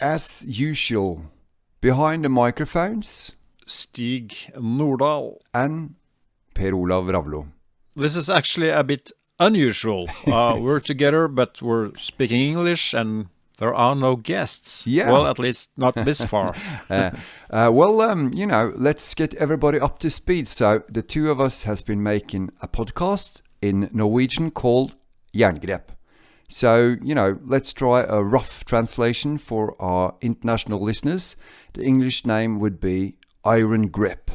As usual, behind the microphones, Stig Nordahl. and Per Olav Ravlo. This is actually a bit unusual. We're together, but we're speaking English, and there are no guests. Yeah. Well, at least not this far. Let's get everybody up to speed. So the two of us has been making a podcast in Norwegian called Jerngrep. So, let's try a rough translation for our international listeners. The English name would be Iron Grip.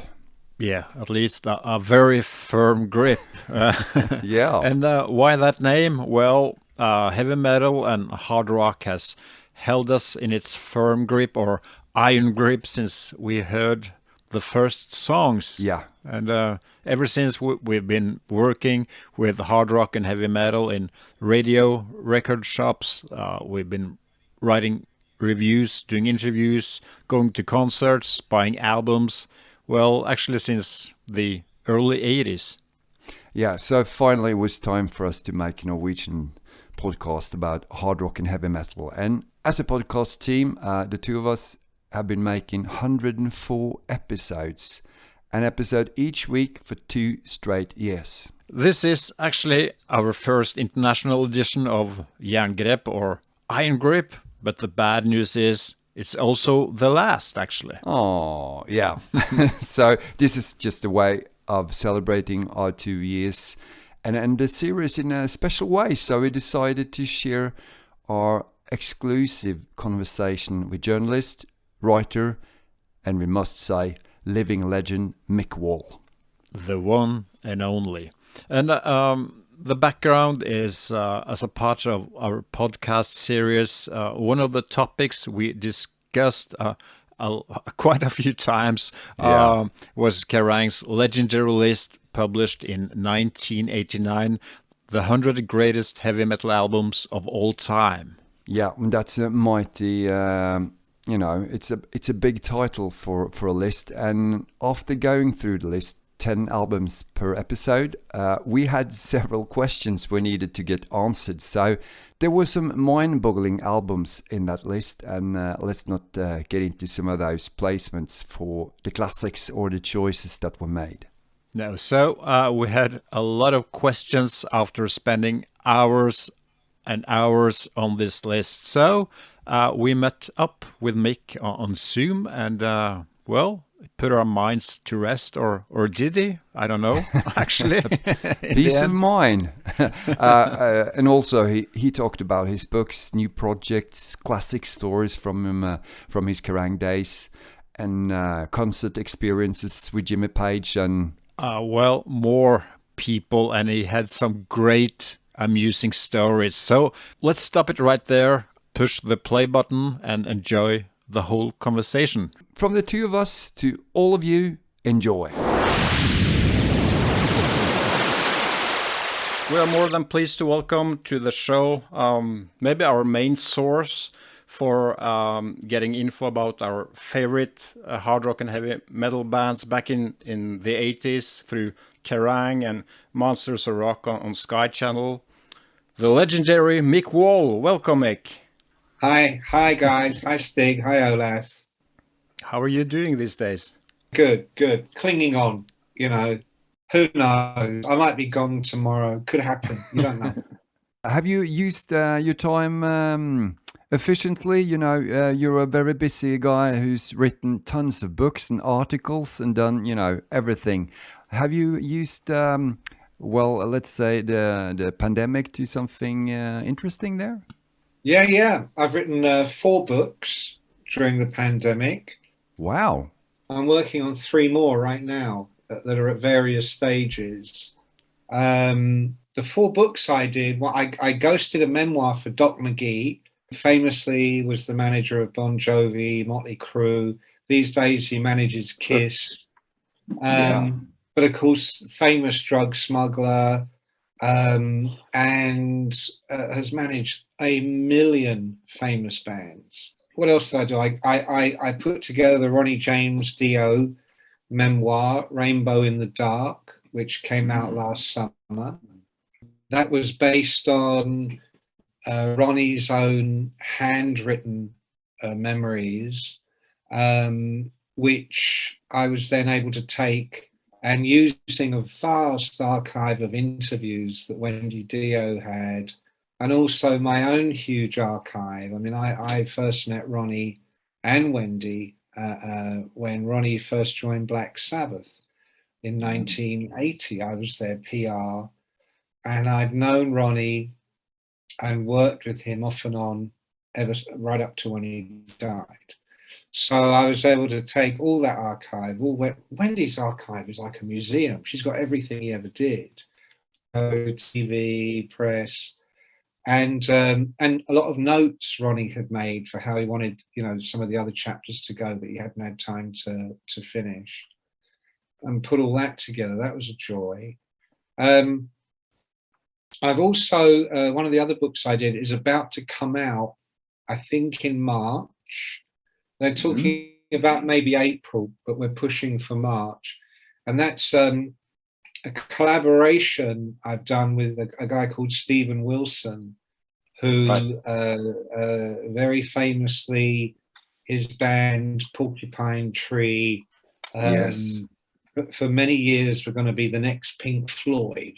Yeah, at least a very firm grip. Yeah. And why that name? Well, heavy metal and hard rock has held us in its firm grip or iron grip since we heard the first songs. Yeah. And ever since we've been working with hard rock and heavy metal in radio, record shops, we've been writing reviews, doing interviews, going to concerts, buying albums. Well, actually since the early 80s. Yeah, so finally it was time for us to make a Norwegian podcast about hard rock and heavy metal. And as a podcast team, the two of us have been making 104 episodes. An episode each week for 2 straight years. This is actually our first international edition of Jerngrep or Iron Grip, but the bad news is it's also the last, actually. Oh, yeah. So this is just a way of celebrating our 2 years and the series in a special way. So we decided to share our exclusive conversation with journalist, writer, and we must say, living legend Mick Wall. The one and only. And the background is, as a part of our podcast series, one of the topics we discussed quite a few times was Kerrang's legendary list published in 1989, the 100 greatest heavy metal albums of all time. Yeah, that's a mighty... it's a big title for a list, and after going through the list, 10 albums per episode, we had several questions we needed to get answered. So there were some mind-boggling albums in that list, and let's not get into some of those placements for the classics or the choices that were made. No, so we had a lot of questions after spending hours and hours on this list. So we met up with Mick on Zoom and, put our minds to rest, or did he? I don't know, actually. Peace of mind. And also he talked about his books, new projects, classic stories from his Kerrang days, and concert experiences with Jimmy Page and... more people, and he had some great amusing stories. So let's stop it right there, push the play button, and enjoy the whole conversation. From the two of us to all of you, enjoy. We are more than pleased to welcome to the show maybe our main source for getting info about our favorite hard rock and heavy metal bands back in the 80s through Kerrang and Monsters of Rock on Sky Channel. The legendary Mick Wall. Welcome, Mick. Hi guys. Hi Stig. Hi Olaf. How are you doing these days? Good. Clinging on, Who knows? I might be gone tomorrow. Could happen. You don't know. Have you used your time efficiently? You're a very busy guy who's written tons of books and articles and done, everything. Have you used, let's say the pandemic to something interesting there? Yeah. I've written 4 books during the pandemic. Wow. I'm working on 3 more right now that are at various stages. The 4 books I did, I ghosted a memoir for Doc McGee. Famously was the manager of Bon Jovi, Motley Crue. These days he manages Kiss. But of course, famous drug smuggler, and has managed 1 million famous bands. What else did I do? I put together the Ronnie James Dio memoir, Rainbow in the Dark, which came out last summer. That was based on Ronnie's own handwritten memories, which I was then able to take, and using a vast archive of interviews that Wendy Dio had, and also my own huge archive. I mean, I first met Ronnie and Wendy when Ronnie first joined Black Sabbath in 1980. I was their PR, and I'd known Ronnie and worked with him off and on ever right up to when he died. So I was able to take all that archive. Wendy's archive is like a museum. She's got everything he ever did, TV, press, and a lot of notes Ronnie had made for how he wanted, some of the other chapters to go that he hadn't had time to finish, and put all that together. That was a joy. I've also, one of the other books I did is about to come out, I think in March. They're talking about maybe April, but we're pushing for March. And that's a collaboration I've done with a guy called Stephen Wilson, who very famously, his band Porcupine Tree, for many years were going to be the next Pink Floyd,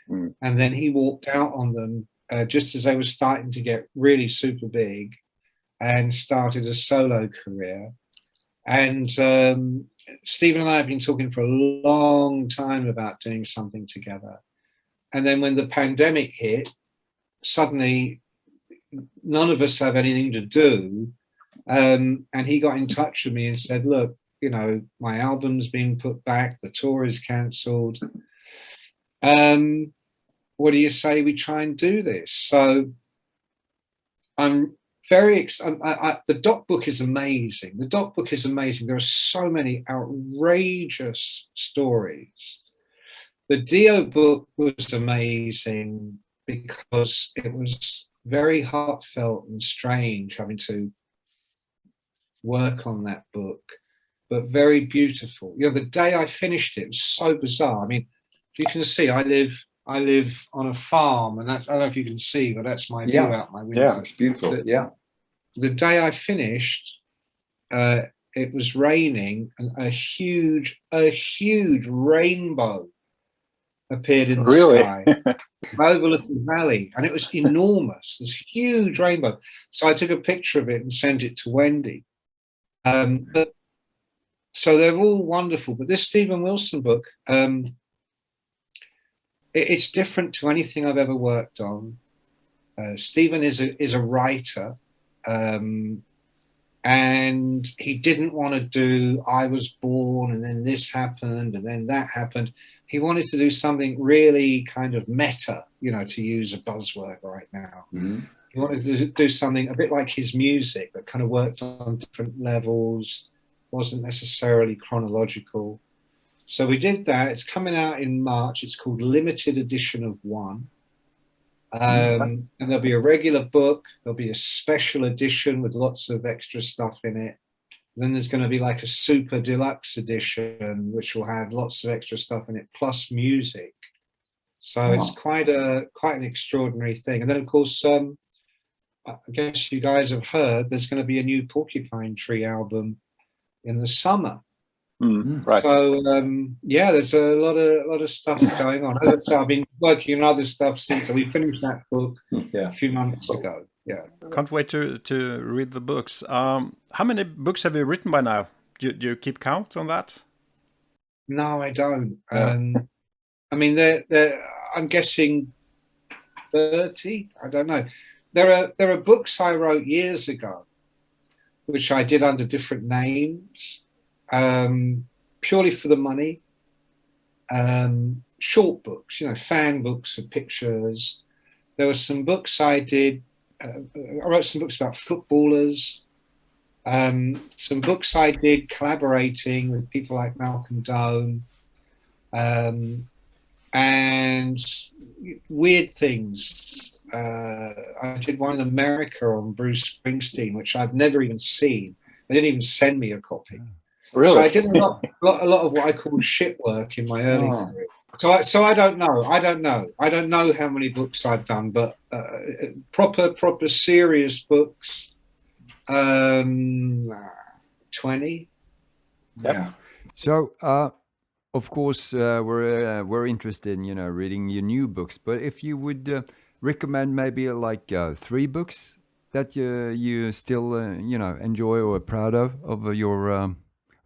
and then he walked out on them just as they were starting to get really super big, and started a solo career. And Stephen and I have been talking for a long time about doing something together. And then when the pandemic hit, suddenly none of us have anything to do. And he got in touch with me and said, look, my album's been put back, the tour is cancelled. What do you say we try and do this? So I'm very excited. The doc book is amazing. There are so many outrageous stories. The Dio book was amazing because it was very heartfelt and strange having to work on that book, but very beautiful. The day I finished it was so bizarre. I mean, you can see I live on a farm, and that's, I don't know if you can see, but that's my view out my window. Yeah, it's beautiful. The day I finished, it was raining, and a huge rainbow appeared in the sky, overlooking the valley, and it was enormous. This huge rainbow. So I took a picture of it and sent it to Wendy. So they're all wonderful, but this Stephen Wilson book, it's different to anything I've ever worked on. Stephen is a writer, and he didn't want to do I was born and then this happened and then that happened. He wanted to do something really kind of meta, to use a buzzword right now. He wanted to do something a bit like his music that kind of worked on different levels, wasn't necessarily chronological. So we did that. It's coming out in March. It's called Limited Edition of One. And there'll be a regular book. There'll be a special edition with lots of extra stuff in it. Then there's going to be like a super deluxe edition, which will have lots of extra stuff in it, plus music. So it's quite an extraordinary thing. And then, of course, I guess you guys have heard there's going to be a new Porcupine Tree album in the summer. Right. So there's a lot of stuff going on. As I say, I've been working on other stuff since we finished that book a few months ago. Yeah. Can't wait to read the books. How many books have you written by now? Do you keep count on that? No, I don't. I mean, I'm guessing 30. I don't know. There are books I wrote years ago, which I did under different names. Purely for the money, short books, fan books of pictures. There were some books I did. I wrote some books about footballers. Some books I did collaborating with people like Malcolm Doane, and weird things. I did one in America on Bruce Springsteen, which I've never even seen. They didn't even send me a copy. Really? So I did a lot of what I call shit work in my early career. So I don't know. I don't know how many books I've done, but proper serious books, 20. Yeah. So, of course, we're interested in reading your new books. But if you would recommend maybe like 3 books that you still enjoy or are proud of your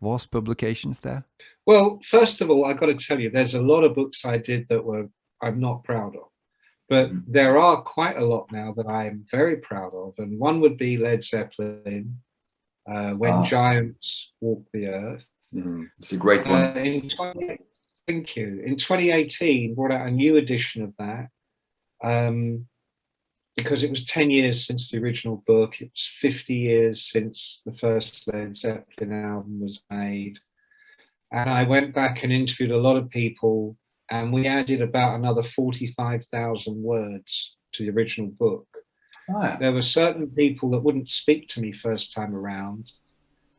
vast publications there. Well, first of all, I got to tell you, there's a lot of books I did that I'm not proud of, but there are quite a lot now that I'm very proud of, and one would be Led Zeppelin, When Giants Walk the Earth. It's a great one. Thank you. In 2018, brought out a new edition of that. Because it was 10 years since the original book. It was 50 years since the first Led Zeppelin album was made. And I went back and interviewed a lot of people, and we added about another 45,000 words to the original book. Oh, yeah. There were certain people that wouldn't speak to me first time around,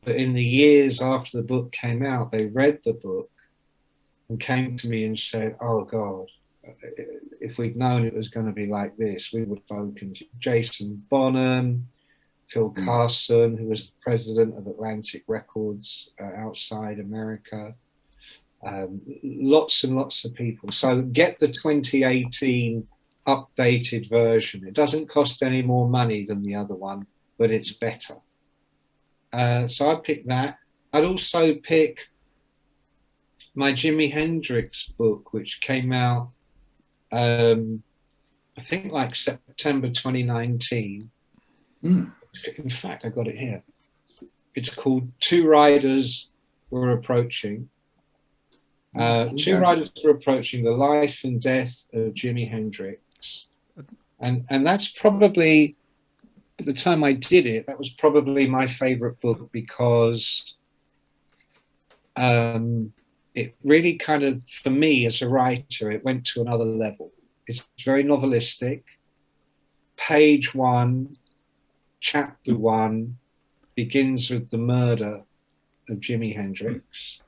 but in the years after the book came out, they read the book and came to me and said, oh God, if we'd known it was going to be like this, we would have spoken to Jason Bonham, Phil Carson, who was the president of Atlantic Records outside America. Lots and lots of people. So get the 2018 updated version. It doesn't cost any more money than the other one, but it's better. So I picked that. I'd also pick my Jimi Hendrix book, which came out, I think like September 2019. In fact, I got it here. It's called Two Riders Were Approaching. Two Riders Were Approaching, the life and death of Jimi Hendrix. And that's probably, at the time I did it, that was probably my favorite book, because it really kind of, for me as a writer, it went to another level. It's very novelistic. Page 1, chapter 1 begins with the murder of Jimi Hendrix,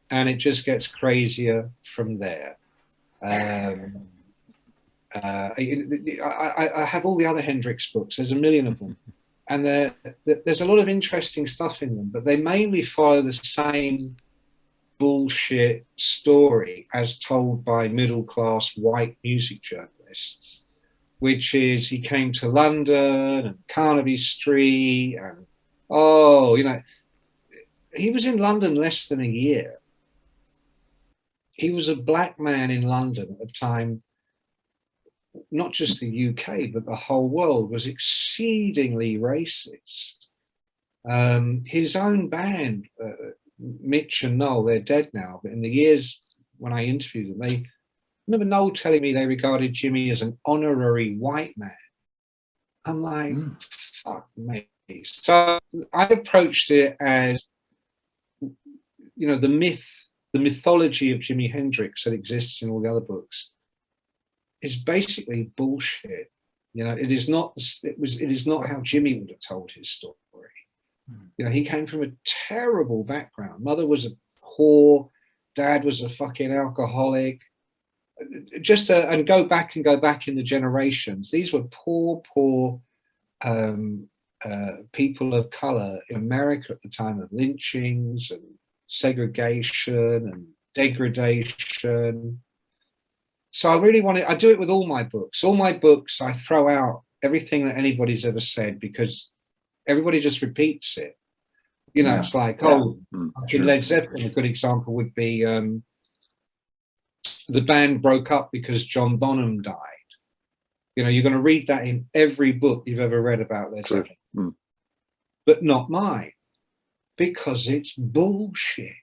and it just gets crazier from there. I have all the other Hendrix books. There's a million of them, and there's a lot of interesting stuff in them, but they mainly follow the same bullshit story as told by middle-class white music journalists, which is he came to London and Carnaby Street, and he was in London less than a year. He was a black man in London at a time, not just the UK, but the whole world was exceedingly racist. His own band, Mitch and Noel, they're dead now, but in the years when I interviewed them, I remember Noel telling me they regarded Jimmy as an honorary white man. I'm like, fuck me. So I approached it as, the mythology of Jimi Hendrix that exists in all the other books is basically bullshit. It is not how Jimmy would have told his story. He came from a terrible background. Mother was a whore, dad was a fucking alcoholic. And go back in the generations. These were poor people of color in America at the time of lynchings and segregation and degradation. So I really I do it with all my books. All my books, I throw out everything that anybody's ever said, because everybody just repeats it. It's like, sure. Led Zeppelin, a good example would be the band broke up because John Bonham died. You're going to read that in every book you've ever read about Led Zeppelin, but not mine, because it's bullshit.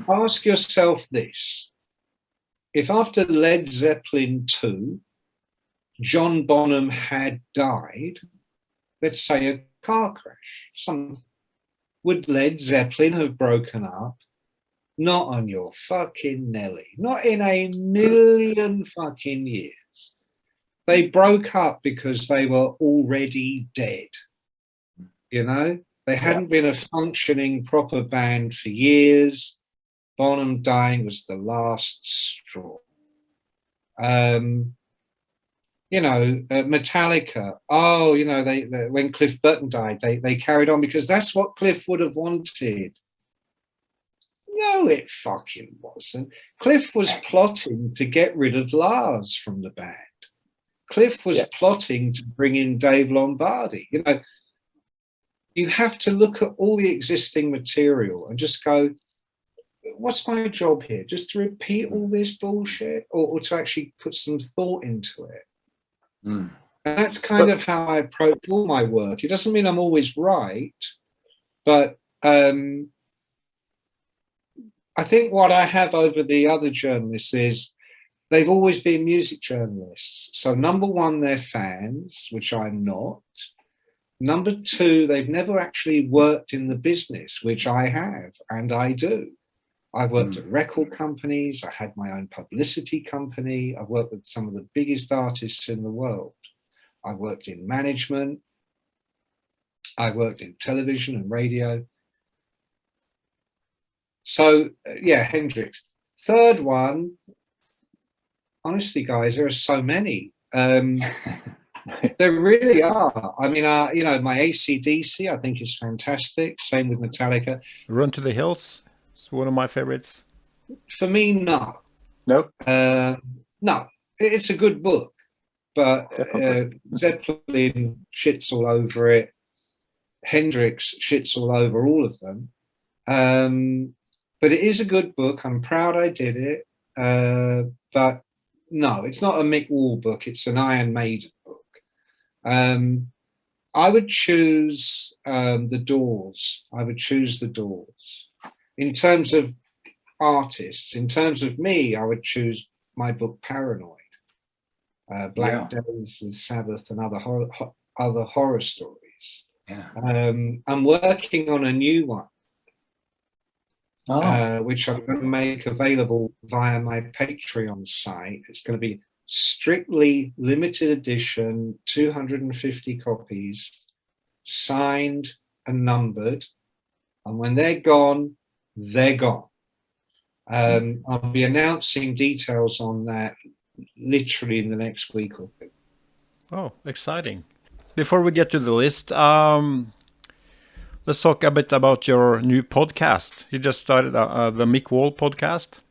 Ask yourself this. If after Led Zeppelin 2, John Bonham had died, let's say a car crash, would Led Zeppelin have broken up? Not on your fucking Nelly. Not in a million fucking years. They broke up because they were already dead. They hadn't been a functioning proper band for years. Bonham dying was the last straw. Metallica. Oh, they when Cliff Burton died, they carried on because that's what Cliff would have wanted. No, it fucking wasn't. Cliff was plotting to get rid of Lars from the band. Cliff was plotting to bring in Dave Lombardi. You have to look at all the existing material and just go, what's my job here? Just to repeat all this bullshit or to actually put some thought into it? And that's kind of how I approach all my work. It doesn't mean I'm always right, but I think what I have over the other journalists is they've always been music journalists. So number one, they're fans, which I'm not. Number two, they've never actually worked in the business, which I have, and I do. I've worked at record companies. I had my own publicity company. I've worked with some of the biggest artists in the world. I've worked in management. I've worked in television and radio. So, Hendrix. Third one, honestly, guys, there are so many. There really are. I mean, my AC/DC, I think, is fantastic. Same with Metallica. Run to the Hills is one of my favorites. For me, no. No? No. It's a good book, but Zeppelin shits all over it. Hendrix shits all over all of them. But it is a good book. I'm proud I did it. But no, it's not a Mick Wall book. It's an Iron Maiden book. I would choose The Doors. I would choose The Doors. In terms of artists, in terms of me, I would choose my book Paranoid. Black Days with Sabbath and other horror stories. Yeah. I'm working on a new one. Which I'm going to make available via my Patreon site. It's going to be strictly limited edition, 250 copies, signed and numbered. And when they're gone, they're gone. I'll be announcing details on that literally in the next week or two. Oh, exciting. Before we get to the list, let's talk a bit about your new podcast. You just started the Mick Wall podcast.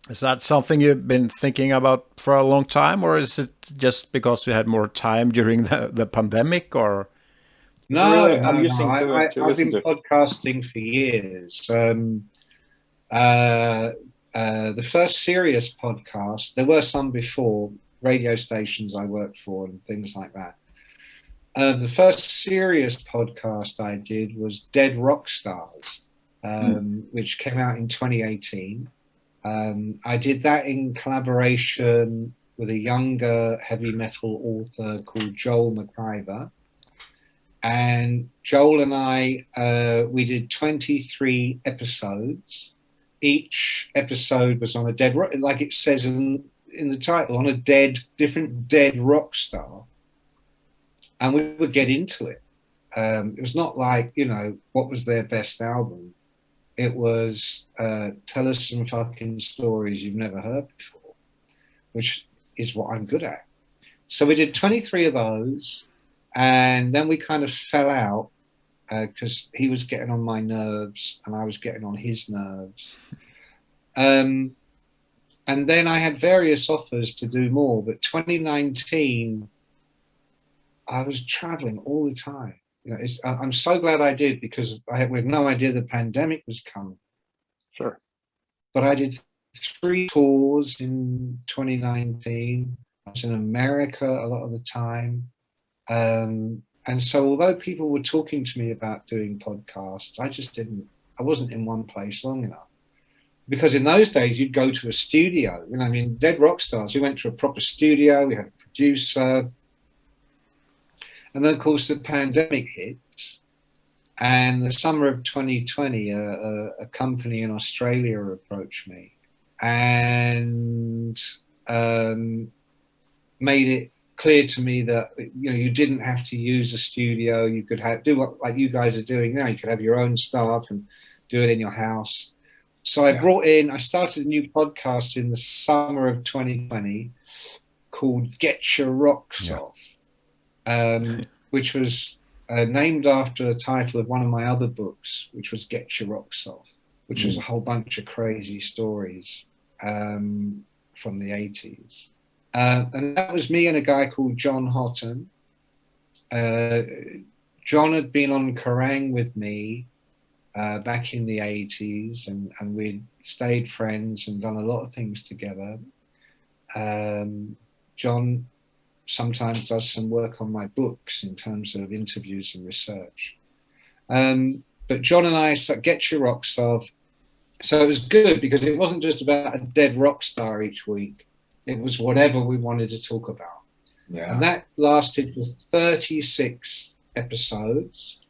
Is that something you've been thinking about for a long time, or is it just because you had more time during the pandemic? Or no, really, I've been to. podcasting for years. The first serious podcast, there were some before, radio stations I worked for and things like that. The first serious podcast I did was Dead Rock Stars, which came out in 2018. I did that in collaboration with a younger heavy metal author called Joel McIver. And Joel and I, we did 23 episodes. Each episode was on a dead rock, like it says in the title, on a different dead rock star. And we would get into it. It was not like, what was their best album? It was tell us some fucking stories you've never heard before, which is what I'm good at. So we did 23 of those, and then we kind of fell out because he was getting on my nerves and I was getting on his nerves. And then I had various offers to do more, but 2019, I was traveling all the time. I'm so glad I did, because we had no idea the pandemic was coming. Sure. But I did 3 tours in 2019. I was in America a lot of the time. And so although people were talking to me about doing podcasts, I wasn't in one place long enough. Because in those days, you'd go to a studio. Dead Rock Stars, we went to a proper studio. We had a producer. And then, of course, the pandemic hits, and the summer of 2020, a company in Australia approached me and made it clear to me that you didn't have to use a studio. You could do what like you guys are doing now. You could have your own staff and do it in your house. So I started a new podcast in the summer of 2020 called Get Your Rocks Off, which was named after the title of one of my other books, which was Get Your Rocks Off, which was a whole bunch of crazy stories from the 80s. And that was me and a guy called John Houghton. John had been on Kerrang with me back in the 80s, and we'd stayed friends and done a lot of things together. John sometimes does some work on my books in terms of interviews and research. But John and I Get Your Rocks Off. So it was good because it wasn't just about a dead rock star each week. It was whatever we wanted to talk about. Yeah. And that lasted for 36 episodes.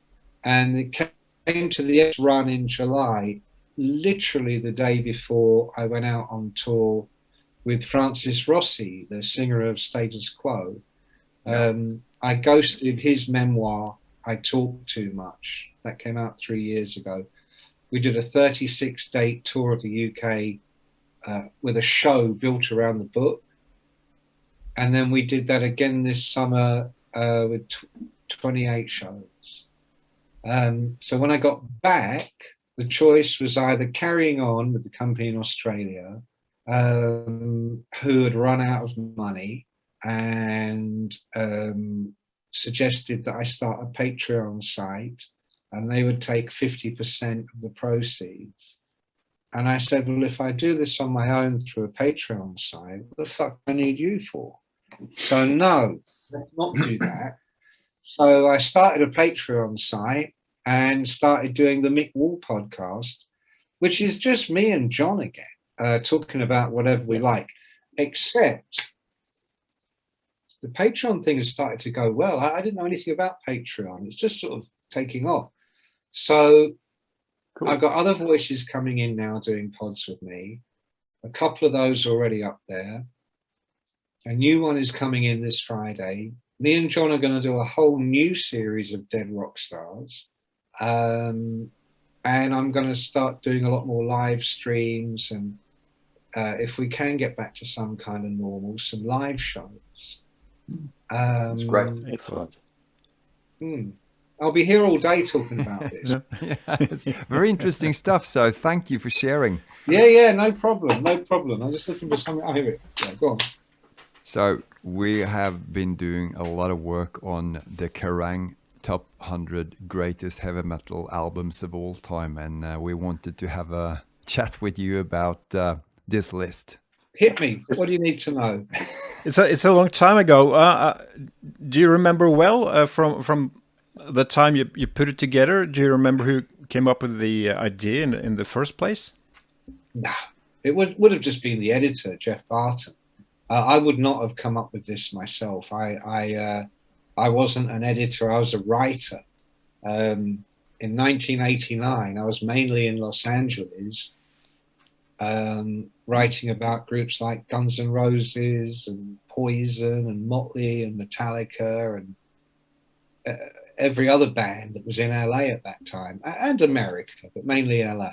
And it came to the end run in July, literally the day before I went out on tour with Francis Rossi, the singer of Status Quo. I ghosted his memoir, I Talk Too Much. That came out 3 years ago. We did a 36-date tour of the UK with a show built around the book. And then we did that again this summer with 28 shows. So when I got back, the choice was either carrying on with the company in Australia, who had run out of money and suggested that I start a Patreon site and they would take 50% of the proceeds. And I said, well, if I do this on my own through a Patreon site, what the fuck do I need you for? So no, let's not do that. So I started a Patreon site and started doing the Mick Wall podcast, which is just me and John again, talking about whatever we like, except the Patreon thing has started to go well. I didn't know anything about Patreon. It's just sort of taking off. So cool. I've got other voices coming in now doing pods with me. A couple of those already up there. A new one is coming in this Friday. Me and John are going to do a whole new series of dead rock stars. And I'm going to start doing a lot more live streams. And if we can get back to some kind of normal, some live shows. That's great. Excellent. I'll be here all day talking about this. Yeah, it's very interesting stuff. So thank you for sharing. Yeah, no problem. I'm just looking for something. I hear it. Yeah, go on. So we have been doing a lot of work on the Kerrang top 100 greatest heavy metal albums of all time, and we wanted to have a chat with you about this list. Hit me. What do you need to know? It's a long time ago. Do you remember well from the time you put it together? Do you remember who came up with the idea in the first place? No, it would have just been the editor, Jeff Barton. I would not have come up with this myself. I wasn't an editor. I was a writer. In 1989, I was mainly in Los Angeles, writing about groups like Guns N' Roses and Poison and Motley and Metallica and every other band that was in LA at that time, and America, but mainly LA.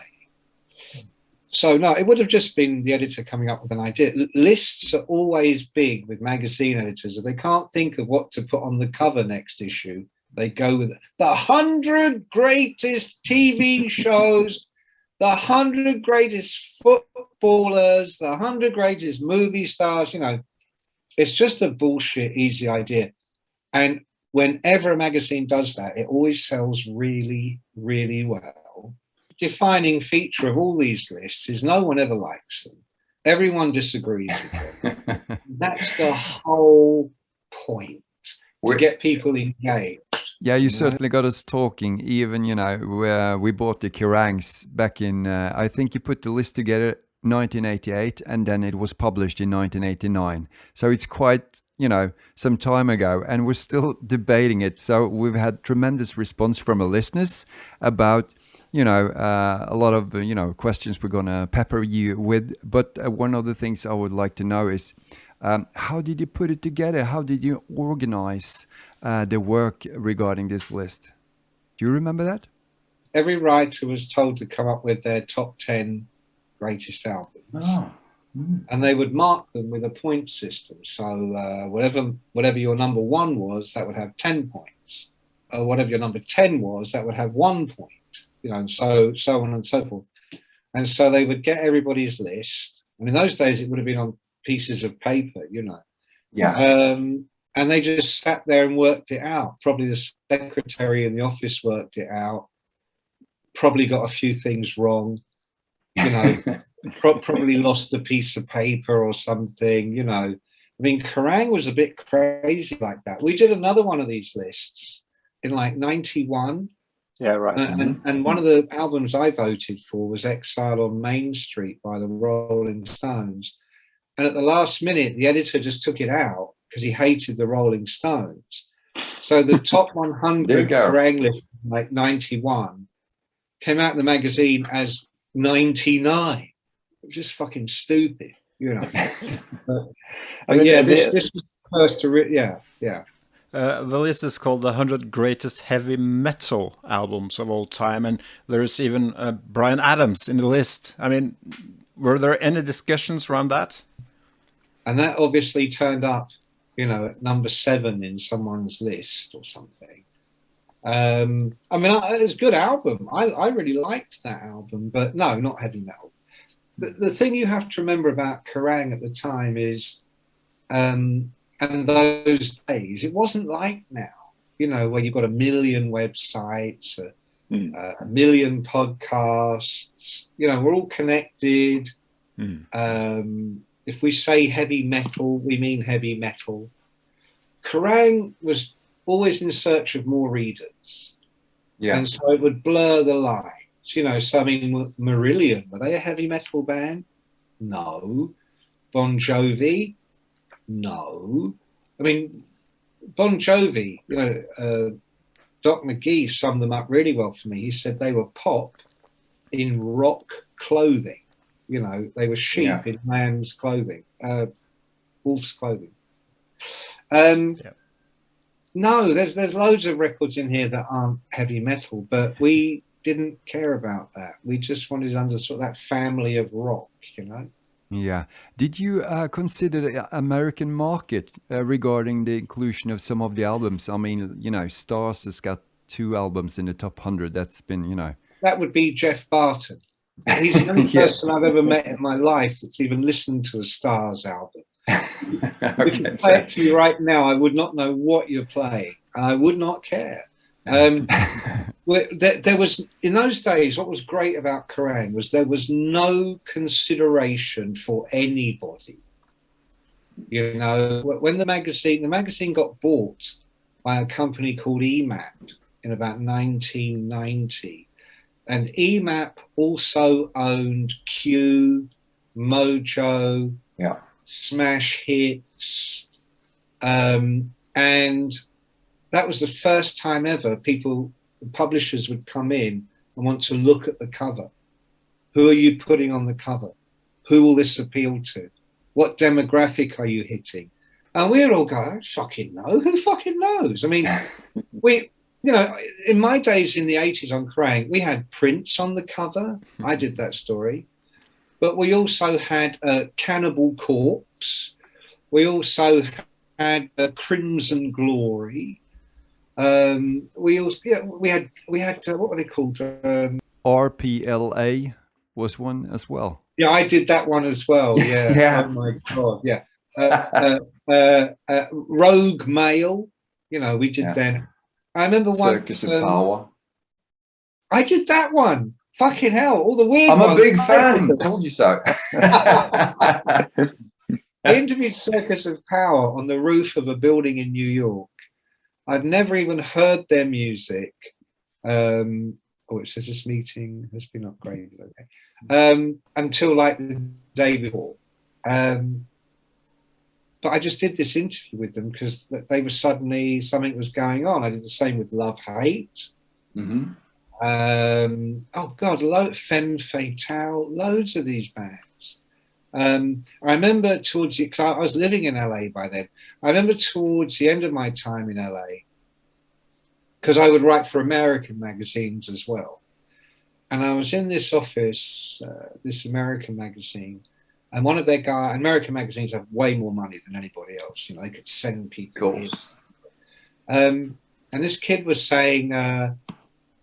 So no, it would have just been the editor coming up with an idea. Lists are always big with magazine editors. If they can't think of what to put on the cover next issue, they go with the 100 greatest TV shows, the 100 greatest footballers, the 100 greatest movie stars. You know, it's just a bullshit, easy idea. And whenever a magazine does that, it always sells really, really well. Defining feature of all these lists is no one ever likes them. Everyone disagrees with them. That's the whole point, to get people engaged. Yeah, you certainly got us talking. Even, we bought the Kerrangs back in, I think you put the list together 1988, and then it was published in 1989. So it's quite, some time ago, and we're still debating it. So we've had tremendous response from our listeners about, a lot of, questions we're going to pepper you with. But one of the things I would like to know is, how did you put it together? How did you organize the work regarding this list? Do you remember that? Every writer was told to come up with their top 10 greatest albums. Oh. and they would mark them with a point system. So whatever your number 1 was, that would have 10 points. Whatever your number 10 was, that would have 1 point. And so on and so forth. And so they would get everybody's list. And in those days, it would have been on pieces of paper, Yeah. And they just sat there and worked it out. Probably the secretary in the office worked it out. Probably got a few things wrong, probably lost a piece of paper or something, I mean, Kerrang was a bit crazy like that. We did another one of these lists in like 91. Yeah, right. And one of the albums I voted for was Exile on Main Street by the Rolling Stones. And at the last minute, the editor just took it out because he hated the Rolling Stones. So the top 100 Kerrang list, like 91, came out in the magazine as 99. It was just fucking stupid, But yeah, this was the first to yeah. The list is called the 100 Greatest Heavy Metal Albums of All Time, and there's even Bryan Adams in the list. I mean, were there any discussions around that? And that obviously turned up, at number 7 in someone's list or something. I mean, it was a good album. I really liked that album, but no, not heavy metal. The thing you have to remember about Kerrang at the time is, and those days, it wasn't like now, where you've got a million websites, a million podcasts, we're all connected. If we say heavy metal, we mean heavy metal. Kerrang was always in search of more readers. Yeah. And so it would blur the lines. So I mean, Marillion, were they a heavy metal band? No. Bon Jovi? No. I mean, Bon Jovi, Doc McGee summed them up really well for me. He said they were pop in rock clothing. They were sheep in lamb's clothing, wolf's clothing. No, there's loads of records in here that aren't heavy metal, but we didn't care about that. We just wanted under sort of that family of rock, Yeah. Did you consider the American market regarding the inclusion of some of the albums? I mean, Stars has got 2 albums in the top 100. That's been, That would be Jeff Barton. He's the only person I've ever met in my life that's even listened to a Stars album. If you play it to me right now, I would not know what you're playing, and I would not care. There was, in those days, what was great about Kerrang was there was no consideration for anybody. When the magazine got bought by a company called EMAP in about 1990, and EMAP also owned Q, Mojo, Smash Hits, and that was the first time ever publishers would come in and want to look at the cover. Who are you putting on the cover? Who will this appeal to? What demographic are you hitting? And we'd all go, I don't fucking know. Who fucking knows? I mean, in my days in the 80s on Kerrang, we had Prince on the cover. I did that story. But we also had Cannibal Corpse. We also had Crimson Glory. We had what were they called? RPLA was one as well. Yeah, I did that one as well. Yeah. Yeah. Oh my God. Yeah. Rogue Male. We did then. I remember Circus of Power. I did that one. Fucking hell! All the weird I'm ones. a big fan. Told you so. I interviewed Circus of Power on the roof of a building in New York. I'd never even heard their music. It says this meeting has been upgraded. Okay. Until like the day before. But I just did this interview with them because they were suddenly, something was going on. I did the same with Love Hate. Mm-hmm. Oh God, Femme Fatale, loads of these bands. I remember because I was living in LA by then. I remember towards the end of my time in LA, because I would write for American magazines as well. And I was in this office, this American magazine, And one of their American magazines have way more money than anybody else. You know, they could send people Of in. course. And this kid was saying,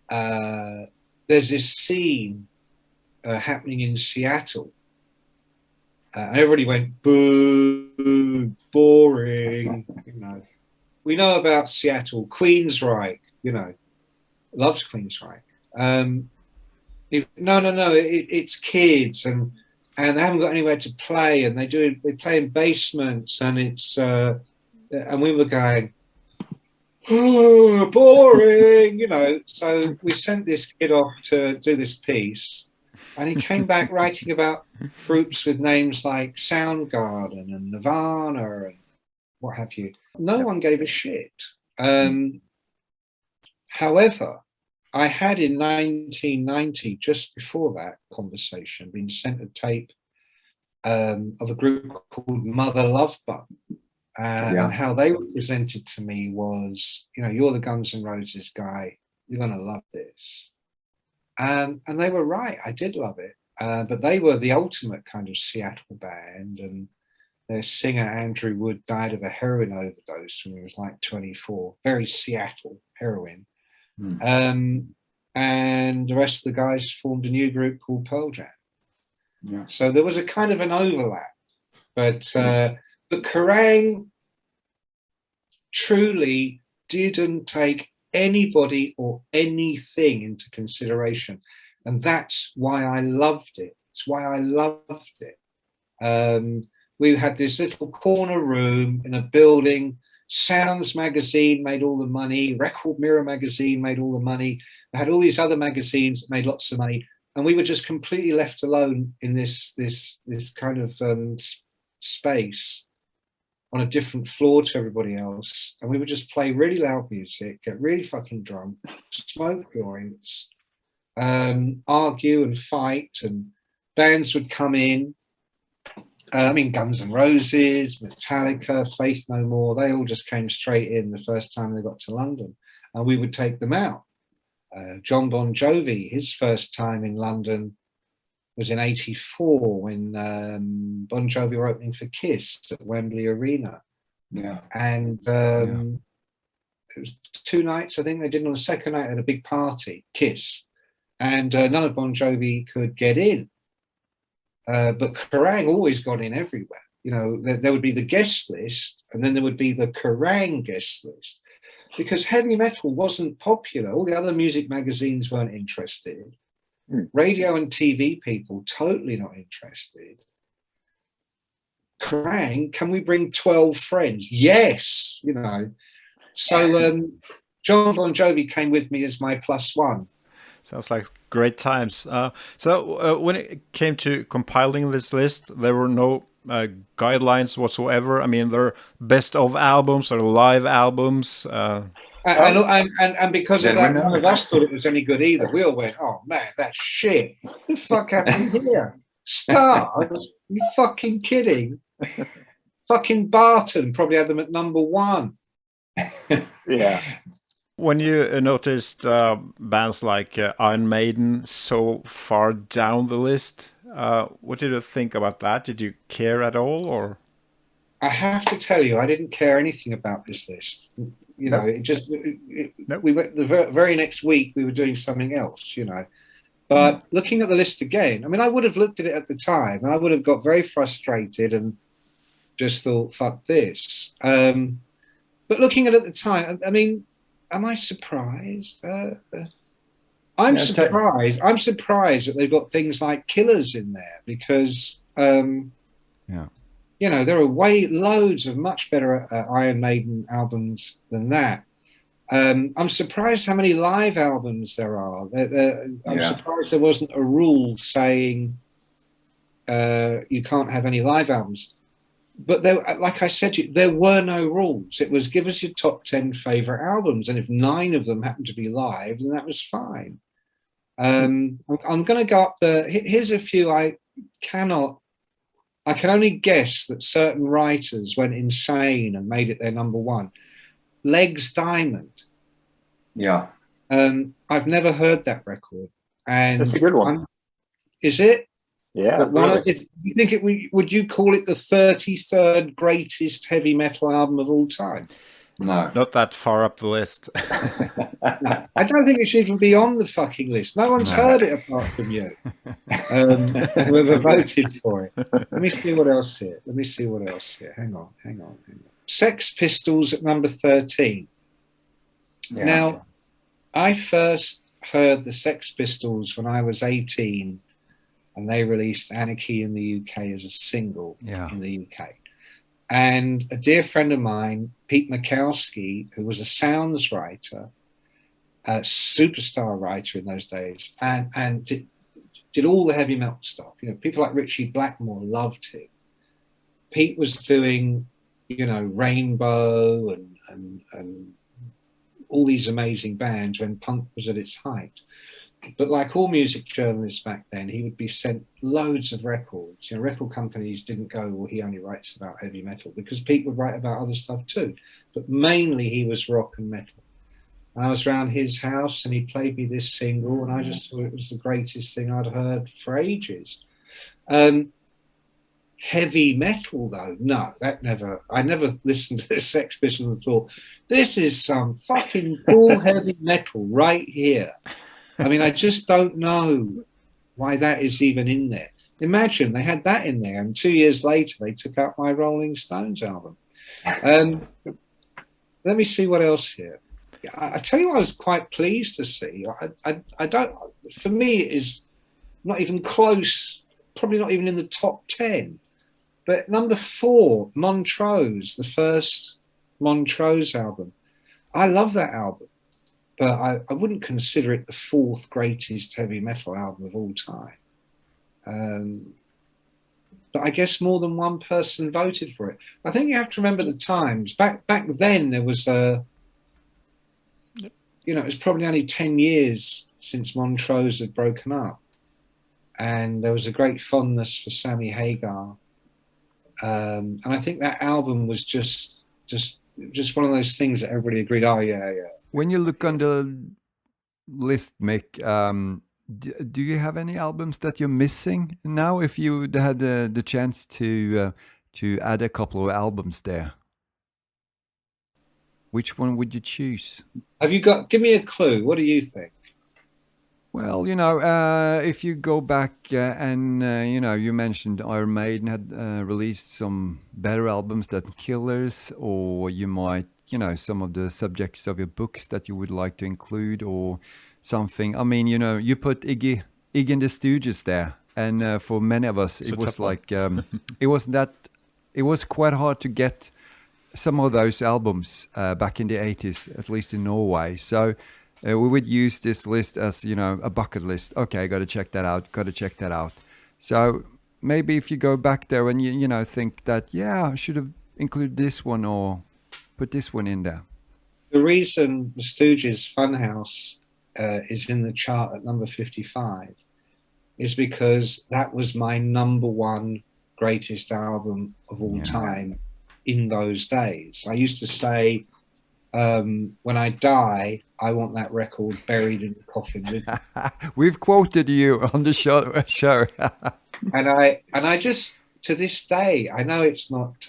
there's this scene happening in Seattle. And everybody went, boo, boring. You know, we know about Seattle, Queensryche, you know, loves Queensryche. No, it's kids and they haven't got anywhere to play, and they play in basements, and it's and we were going, oh, boring, you know. So we sent this kid off to do this piece, and he came back writing about groups with names like Soundgarden and Nirvana and what have you. No one gave a shit. However, I had in 1990, just before that conversation, been sent a tape of a group called Mother Love Bug. And how they were presented to me was, you know, you're the Guns N' Roses guy, you're going to love this. And they were right, I did love it. But they were the ultimate kind of Seattle band, and their singer Andrew Wood died of a heroin overdose when he was like 24, very Seattle heroin. And the rest of the guys formed a new group called Pearl Jam. Yeah. So there was a kind of an overlap, but Kerrang truly didn't take anybody or anything into consideration, and that's why I loved it. It's why I loved it. We had this little corner room in a building. Sounds magazine made all the money. Record Mirror magazine made all the money. They had all these other magazines that made lots of money, and we were just completely left alone in this kind of space on a different floor to everybody else. And we would just play really loud music, get really fucking drunk, smoke joints, argue and fight, and bands would come in. I mean, Guns N' Roses, Metallica, Faith No More, they all just came straight in the first time they got to London, and we would take them out. John Bon Jovi, his first time in London was in '84 when Bon Jovi were opening for Kiss at Wembley Arena. Yeah. And it was 2 nights, I think they did. On the second night, they had a big party, Kiss, and none of Bon Jovi could get in. But Kerrang always got in everywhere. You know, there would be the guest list, and then there would be the Kerrang guest list, because heavy metal wasn't popular. All the other music magazines weren't interested. Radio and TV people totally not interested. Kerrang, can we bring 12 friends? Yes, you know. So John Bon Jovi came with me as my +1. Sounds like great times. So when it came to compiling this list, there were no guidelines whatsoever. I mean, there are best of albums or live albums. And because of that, none of us thought it was any good either. We all went, oh man, that's shit. What the fuck happened here? Stars? Are you fucking kidding? Fucking Barton probably had them at #1. Yeah. When you noticed bands like Iron Maiden so far down the list, what did you think about that? Did you care at all, or? I have to tell you, I didn't care anything about this list. You know, it just we went the very next week we were doing something else. You know, but looking at the list again, I mean, I would have looked at it at the time, and I would have got very frustrated and just thought, "Fuck this." But looking at it at the time, I mean. Am I surprised? I'm surprised. I'm surprised that they've got things like Killers in there, because, you know, there are loads of much better Iron Maiden albums than that. I'm surprised how many live albums there are. I'm surprised there wasn't a rule saying you can't have any live albums. But there, like I said to you, there were no rules. It was give us your top 10 favorite albums, and if 9 of them happened to be live, then that was fine. I'm going to go up here's a few I can only guess that certain writers went insane and made it their #1. Legs Diamond. Yeah. I've never heard that record. And that's a good one. Is it? Yeah, But if you think would you call it the 33rd greatest heavy metal album of all time? No. Not that far up the list. I don't think it should even be on the fucking list. No one's heard it apart from you. Whoever voted for it. Let me see what else here. Hang on. Sex Pistols at number 13. Yeah. Now, I first heard the Sex Pistols when I was 18, and they released Anarchy in the UK as a single in the UK. And a dear friend of mine, Pete Mikowski, who was a sounds writer, a superstar writer in those days, and did all the heavy metal stuff. You know, people like Richie Blackmore loved him. Pete was doing, you know, Rainbow and all these amazing bands when punk was at its height. But like all music journalists back then, he would be sent loads of records. You know, record companies didn't go, well, he only writes about heavy metal, because Pete would write about other stuff too. But mainly he was rock and metal. And I was around his house and he played me this single, and I just thought it was the greatest thing I'd heard for ages. Heavy metal, though, no, I never listened to the Sex Pistols and thought, this is some fucking cool heavy metal right here. I mean, I just don't know why that is even in there. Imagine they had that in there, and 2 years later they took out my Rolling Stones album. Let me see what else here. I tell you what, I was quite pleased to see. I don't. For me, it is not even close. Probably not even in the top 10. But number 4, Montrose, the first Montrose album. I love that album. But I wouldn't consider it the 4th greatest heavy metal album of all time. But I guess more than one person voted for it. I think you have to remember the times. Back then, there was it was probably only 10 years since Montrose had broken up. And there was a great fondness for Sammy Hagar. And I think that album was just one of those things that everybody agreed, oh, yeah. When you look on the list, Mick, do you have any albums that you're missing now? If you had the chance to add a couple of albums there, which one would you choose? Give me a clue. What do you think? Well, if you go back and, you mentioned Iron Maiden had released some better albums than Killers, or you might, some of the subjects of your books that you would like to include or something. I mean, you put Iggy and the Stooges there. And for many of us, it was like, it was quite hard to get some of those albums back in the 80s, at least in Norway. So we would use this list as, a bucket list. Okay, got to check that out. So maybe if you go back there and, think that, I should have included this one or put this one in there. The reason the Stooges' Funhouse is in the chart at number 55 is because that was my number 1 greatest album of all time in those days. I used to say, when I die, I want that record buried in the coffin with me. We've quoted you on the show. and I just, to this day, I know it's not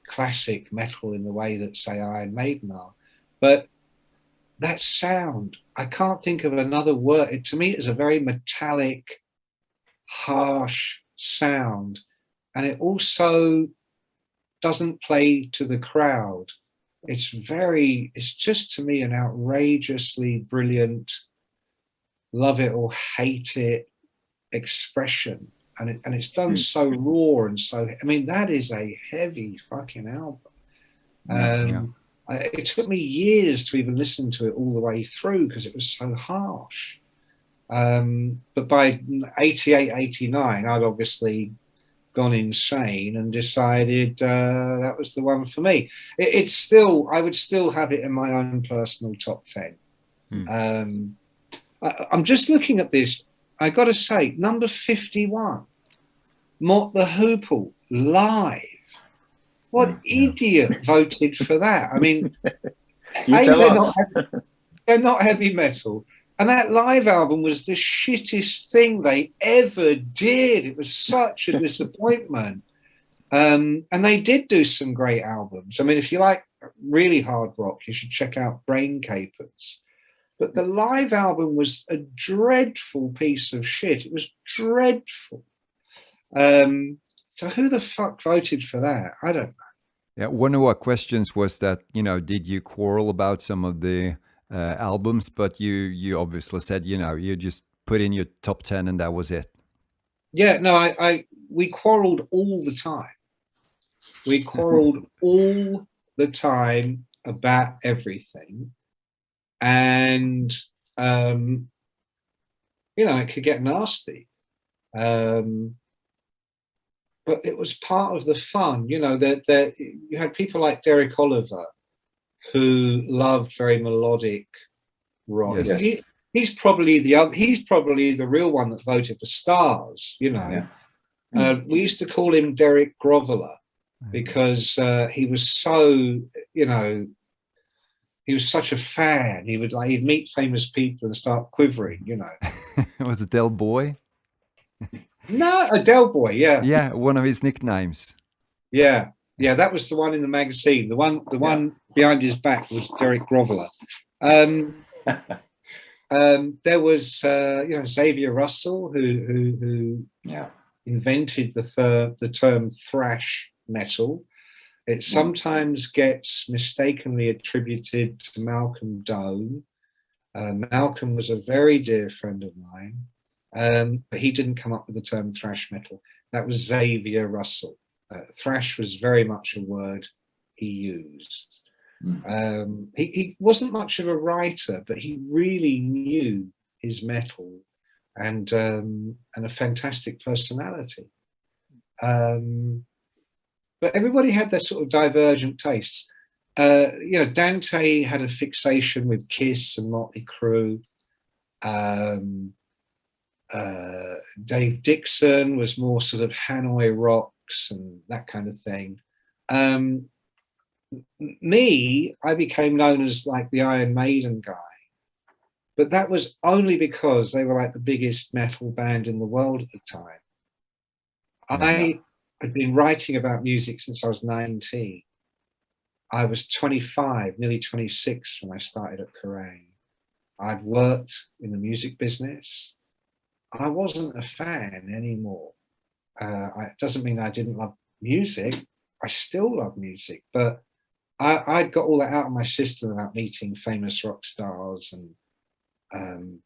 classic metal in the way that, say, Iron Maiden are, but that sound, I can't think of another word. To me, it's a very metallic, harsh sound, and it also doesn't play to the crowd. It's just to me an outrageously brilliant, love it or hate it expression. And it's done so raw and so, I mean, that is a heavy fucking album. It took me years to even listen to it all the way through because it was so harsh. But by 88, 89, I'd obviously gone insane and decided that was the one for me. I would still have it in my own personal top 10. I'm just looking at this. I got to say, number 51, Mott the Hoople, live. What idiot voted for that? I mean, they're not heavy metal. And that live album was the shittest thing they ever did. It was such a disappointment. And they did do some great albums. I mean, if you like really hard rock, you should check out Brain Capers. But the live album was a dreadful piece of shit. It was dreadful. So who the fuck voted for that? I don't know. Yeah, one of our questions was that, did you quarrel about some of the albums? But you obviously said, you just put in your top 10 and that was it. Yeah, no, we quarreled all the time. We quarreled all the time about everything. And, it could get nasty. But it was part of the fun, that you had people like Derek Oliver who loved very melodic rock. Yes. He's probably the real one that voted for Stars, Yeah. We used to call him Derek Groveler because he was so, he was such a fan. He'd meet famous people and start quivering, Was it Del Boy? No, a Del Boy, yeah. Yeah, one of his nicknames. Yeah, that was the one in the magazine. The one behind his back was Derek Groveler. There was, Xavier Russell, who invented the term thrash metal. It sometimes gets mistakenly attributed to Malcolm Doane. Malcolm was a very dear friend of mine. But he didn't come up with the term thrash metal. That was Xavier Russell. Thrash was very much a word he used. He wasn't much of a writer, but he really knew his metal and a fantastic personality. But everybody had their sort of divergent tastes. Dante had a fixation with Kiss and Motley Crue. Dave Dixon was more sort of Hanoi Rocks and that kind of thing. I became known as like the Iron Maiden guy, but that was only because they were like the biggest metal band in the world at the time. I had been writing about music since I was 19. I was 25, nearly 26 when I started at Kerrang. I'd worked in the music business. I wasn't a fan anymore. It doesn't mean I didn't love music. I still love music, but I'd got all that out of my system about meeting famous rock stars. And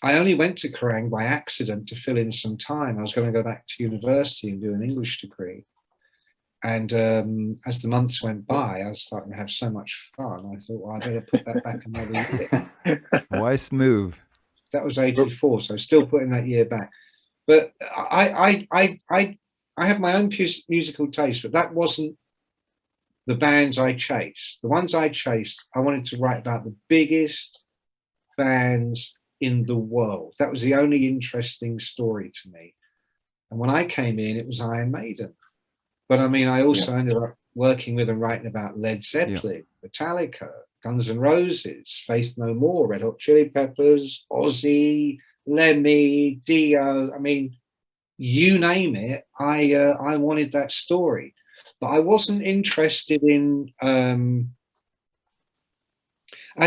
I only went to Kerrang by accident to fill in some time. I was going to go back to university and do an English degree. And as the months went by, I was starting to have so much fun. I thought, well, I better put that back another year. Wise move. That was 84, so still putting that year back. But I have my own musical taste, but that wasn't the bands I chased. The ones I chased, I wanted to write about the biggest bands in the world. That was the only interesting story to me. And when I came in, it was Iron Maiden. But I mean, I also ended up working with and writing about Led Zeppelin, Metallica, Guns N' Roses, Faith No More, Red Hot Chili Peppers, Ozzy, Lemmy, Dio. I mean, you name it. I wanted that story, but I wasn't interested in. I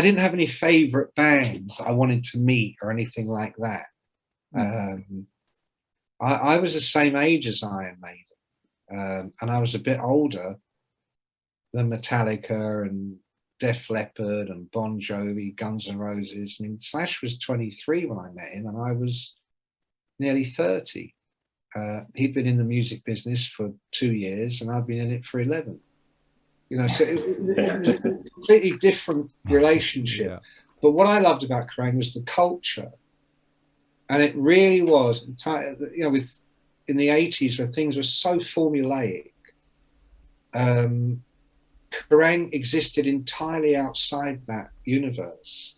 didn't have any favorite bands I wanted to meet or anything like that. I was the same age as Iron Maiden, and I was a bit older than Metallica and Def Leppard and Bon Jovi, Guns N' Roses. I mean, Slash was 23 when I met him, and I was nearly 30. He'd been in the music business for 2 years, and I'd been in it for 11. So it was a completely different relationship. Yeah. But what I loved about Kerrang was the culture, and it really was. In the 80s, where things were so formulaic. Kerrang existed entirely outside that universe,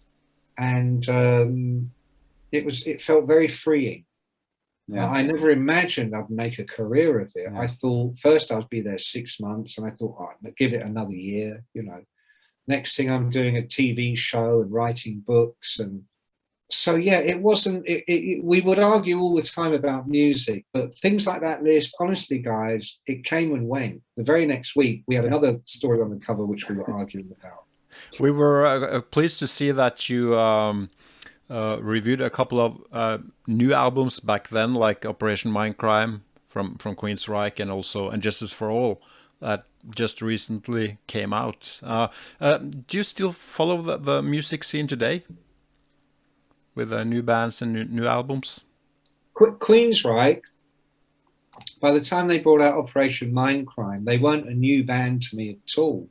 and it felt very freeing. I never imagined I'd make a career of it. I thought first I'd be there 6 months, and I thought, I'll give it another year. Next thing I'm doing a TV show and writing books, and So yeah, it wasn't. We would argue all the time about music, but things like that list, honestly, guys, it came and went. The very next week, we had another story on the cover which we were arguing about. We were pleased to see that you reviewed a couple of new albums back then, like Operation Mindcrime from Queensryche, and also And Justice for All, that just recently came out. Do you still follow the music scene today with new bands and new albums? Queensryche, by the time they brought out Operation Mindcrime, they weren't a new band to me at all.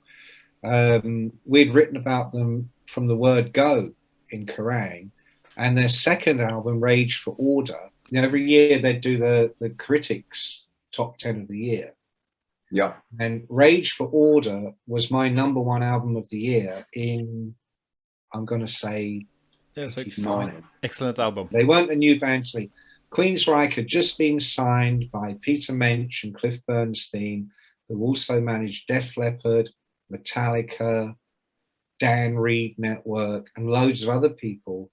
We'd written about them from the word go in Kerrang, and their second album, Rage for Order, every year they'd do the critics top 10 of the year. Yeah. And Rage for Order was my number one album of the year in, I'm going to say, 85. Excellent album. They weren't a new band to me. Queensryche had just been signed by Peter Mensch and Cliff Bernstein, who also managed Def Leppard, Metallica, Dan Reed Network, and loads of other people.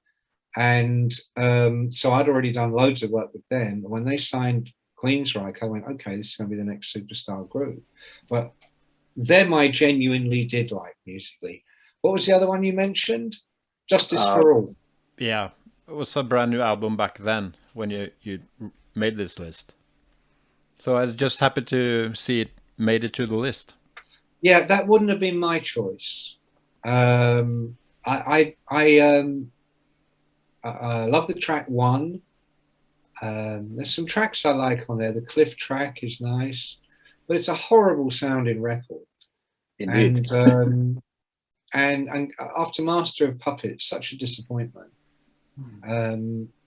And so I'd already done loads of work with them. And when they signed Queensryche, I went, okay, this is going to be the next superstar group. But them I genuinely did like musically. What was the other one you mentioned? Justice for All. Yeah, it was a brand new album back then when you made this list. So I was just happy to see it made it to the list. Yeah, that wouldn't have been my choice. I love the track One. There's some tracks I like on there. The Cliff track is nice, but it's a horrible sounding record. Indeed. And after Master of Puppets, such a disappointment.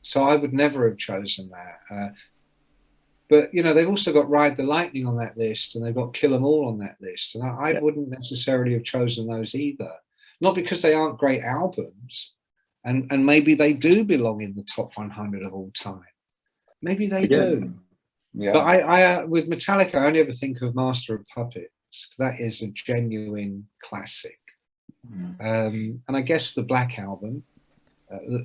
So I would never have chosen that. But, they've also got Ride the Lightning on that list, and they've got Kill 'Em All on that list. And I wouldn't necessarily have chosen those either. Not because they aren't great albums, and maybe they do belong in the top 100 of all time. Maybe they do. Yeah. But I with Metallica, I only ever think of Master of Puppets. That is a genuine classic. And I guess the Black Album,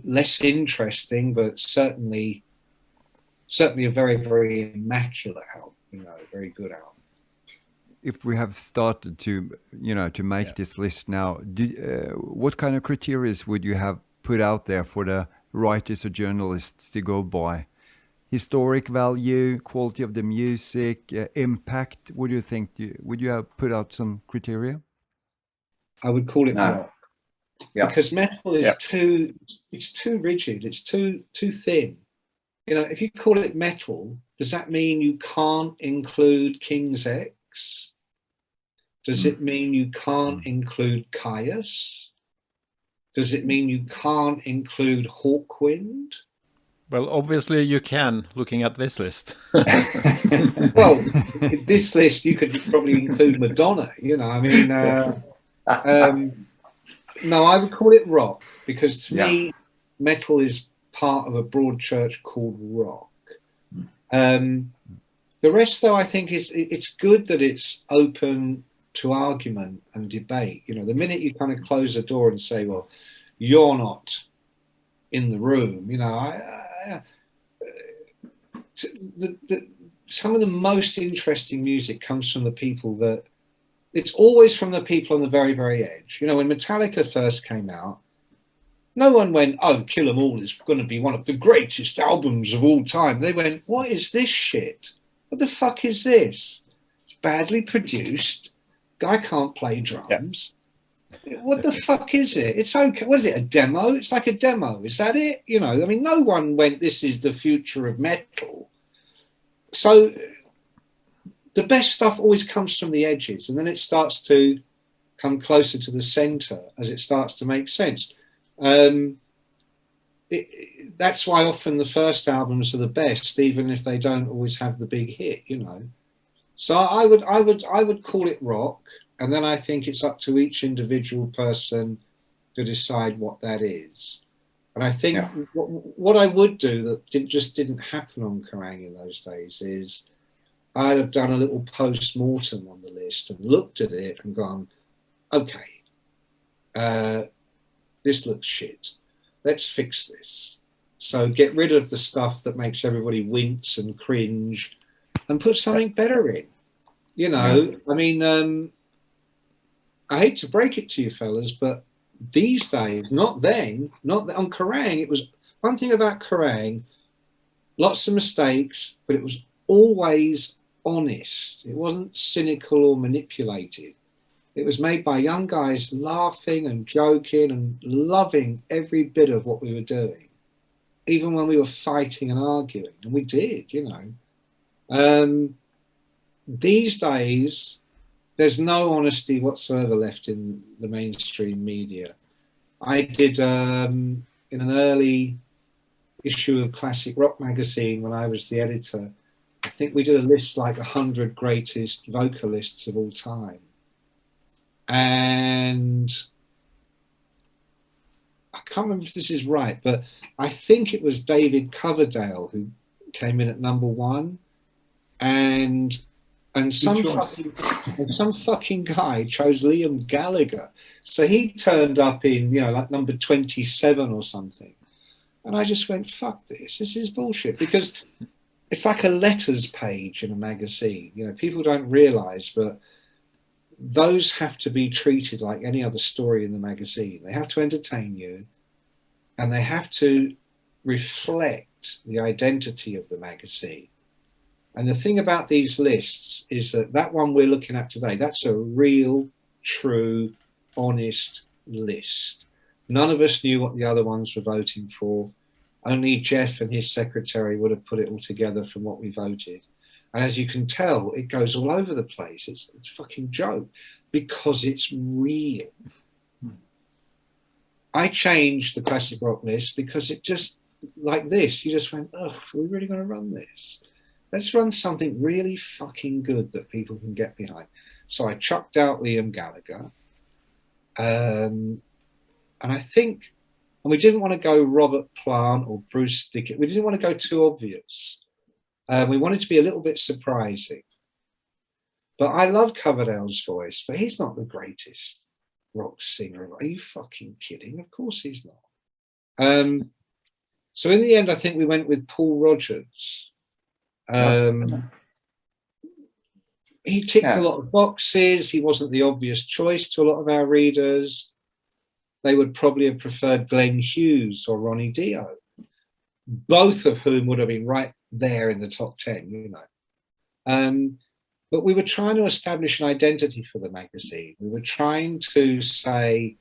less interesting, but certainly a very, very immaculate album, a very good album. If we have started to make this list now, what kind of criteria would you have put out there for the writers or journalists to go by? Historic value, quality of the music, impact. What do you think? Would you have put out some criteria? I would call it rock. Yeah. Because metal is too rigid. It's too thin. If you call it metal, does that mean you can't include King's X? Does it mean you can't include Caius? Does it mean you can't include Hawkwind? Well, obviously you can, looking at this list. Well, this list you could probably include Madonna. No, I would call it rock, because to me, metal is part of a broad church called rock. The rest, though, I think it's good that it's open to argument and debate. The minute you kind of close the door and say, well, you're not in the room, some of the most interesting music comes from the people that, it's always from the people on the very, very edge. When Metallica first came out, no one went, oh, Kill 'Em All is going to be one of the greatest albums of all time. They went, what is this shit? What the fuck is this? It's badly produced. Guy can't play drums. Yeah. What the fuck is it? It's okay. What is it, a demo? It's like a demo. Is that it? No one went, this is the future of metal. So the best stuff always comes from the edges, and then it starts to come closer to the center as it starts to make sense. That's why often the first albums are the best, even if they don't always have the big hit, So I would call it rock, and then I think it's up to each individual person to decide what that is. And I think what I would do that just didn't happen on Kerrang in those days is I'd have done a little post-mortem on the list and looked at it and gone, okay, this looks shit. let's fix this. So get rid of the stuff that makes everybody wince and cringe and put something better in. You know, I mean, I hate to break it to you fellas, but these days, not then, on Kerrang, it was one thing about Kerrang, lots of mistakes, but it was always honest. It wasn't cynical or manipulated. It was made by young guys laughing and joking and loving every bit of what we were doing, even when we were fighting and arguing, and we did, you know. These days, there's no honesty whatsoever left in the mainstream media. I did, in an early issue of Classic Rock magazine when I was the editor, I think we did a list like 100 greatest vocalists of all time. And I can't remember if this is right, but I think it was David Coverdale who came in at #1, and some fucking guy chose Liam Gallagher. So he turned up in, you know, like number 27 or something. And I just went, fuck this. This is bullshit. Because it's like a letters page in a magazine. You know, people don't realize, but those have to be treated like any other story in the magazine. They have to entertain you, and they have to reflect the identity of the magazine. And the thing about these lists is that one we're looking at today, that's a real, true, honest list. None of us knew what the other ones were voting for. Only Jeff and his secretary would have put it all together from what we voted. And as you can tell, it goes all over the place. It's a fucking joke because it's real. I changed the classic rock list because it just, like this, you just went, oh, are we really going to run this? Let's run something really fucking good that people can get behind. So I chucked out Liam Gallagher. And I think, and we didn't want to go Robert Plant or Bruce Dickinson. We didn't want to go too obvious. We wanted to be a little bit surprising. But I love Coverdale's voice, but he's not the greatest rock singer. Are you fucking kidding? Of course he's not. So in the end, I think we went with Paul Rodgers. He ticked a lot of boxes. He wasn't the obvious choice to a lot of our readers. They would probably have preferred Glenn Hughes or Ronnie Dio, both of whom would have been right there in the top 10, you know. But we were trying to establish an identity for the magazine. We were trying to say,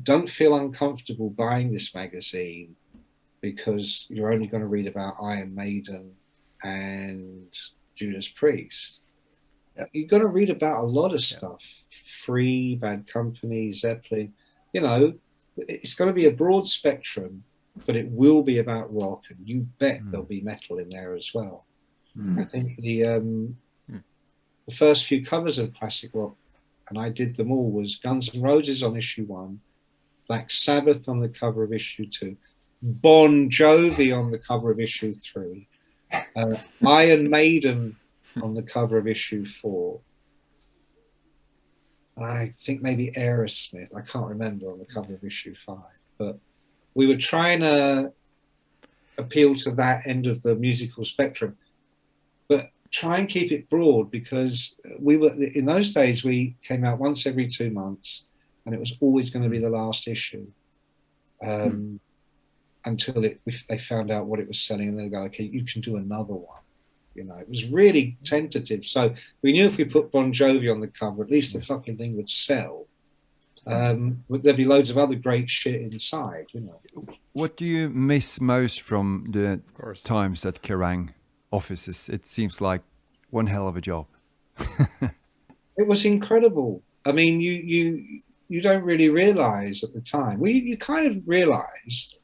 don't feel uncomfortable buying this magazine because you're only going to read about Iron Maiden and Judas Priest. You're going to read about a lot of stuff. Free, Bad Company, Zeppelin. You know, it's going to be a broad spectrum, but it will be about rock, and you bet there'll be metal in there as well. I think the first few covers of classic rock, and I did them all, was Guns N' Roses on issue 1, Black Sabbath on the cover of issue 2, Bon Jovi on the cover of issue 3, Iron Maiden on the cover of issue 4. I think maybe Aerosmith, I can't remember, on the cover of issue 5. But we were trying to appeal to that end of the musical spectrum, but try and keep it broad, because we were, in those days, we came out once every 2 months, and it was always going to be the last issue until they found out what it was selling, and they go, okay, you can do another one. You know, it was really tentative. So we knew if we put Bon Jovi on the cover, at least the fucking thing would sell. There'd be loads of other great shit inside, you know. What do you miss most from the times at Kerrang offices? It seems like one hell of a job. It was incredible. I mean, you don't really realize at the time. Well, you kind of realize,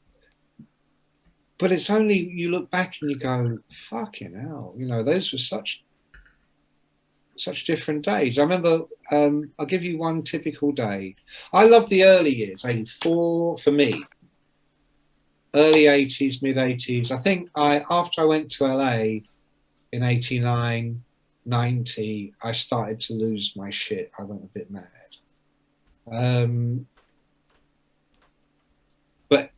but it's only you look back and you go, fucking hell, you know, those were such different days. I remember, I'll give you one typical day. I loved the early years, 84 for me, early 80s, mid 80s. I think after I went to LA in 89, 90, I started to lose my shit. I went a bit mad. But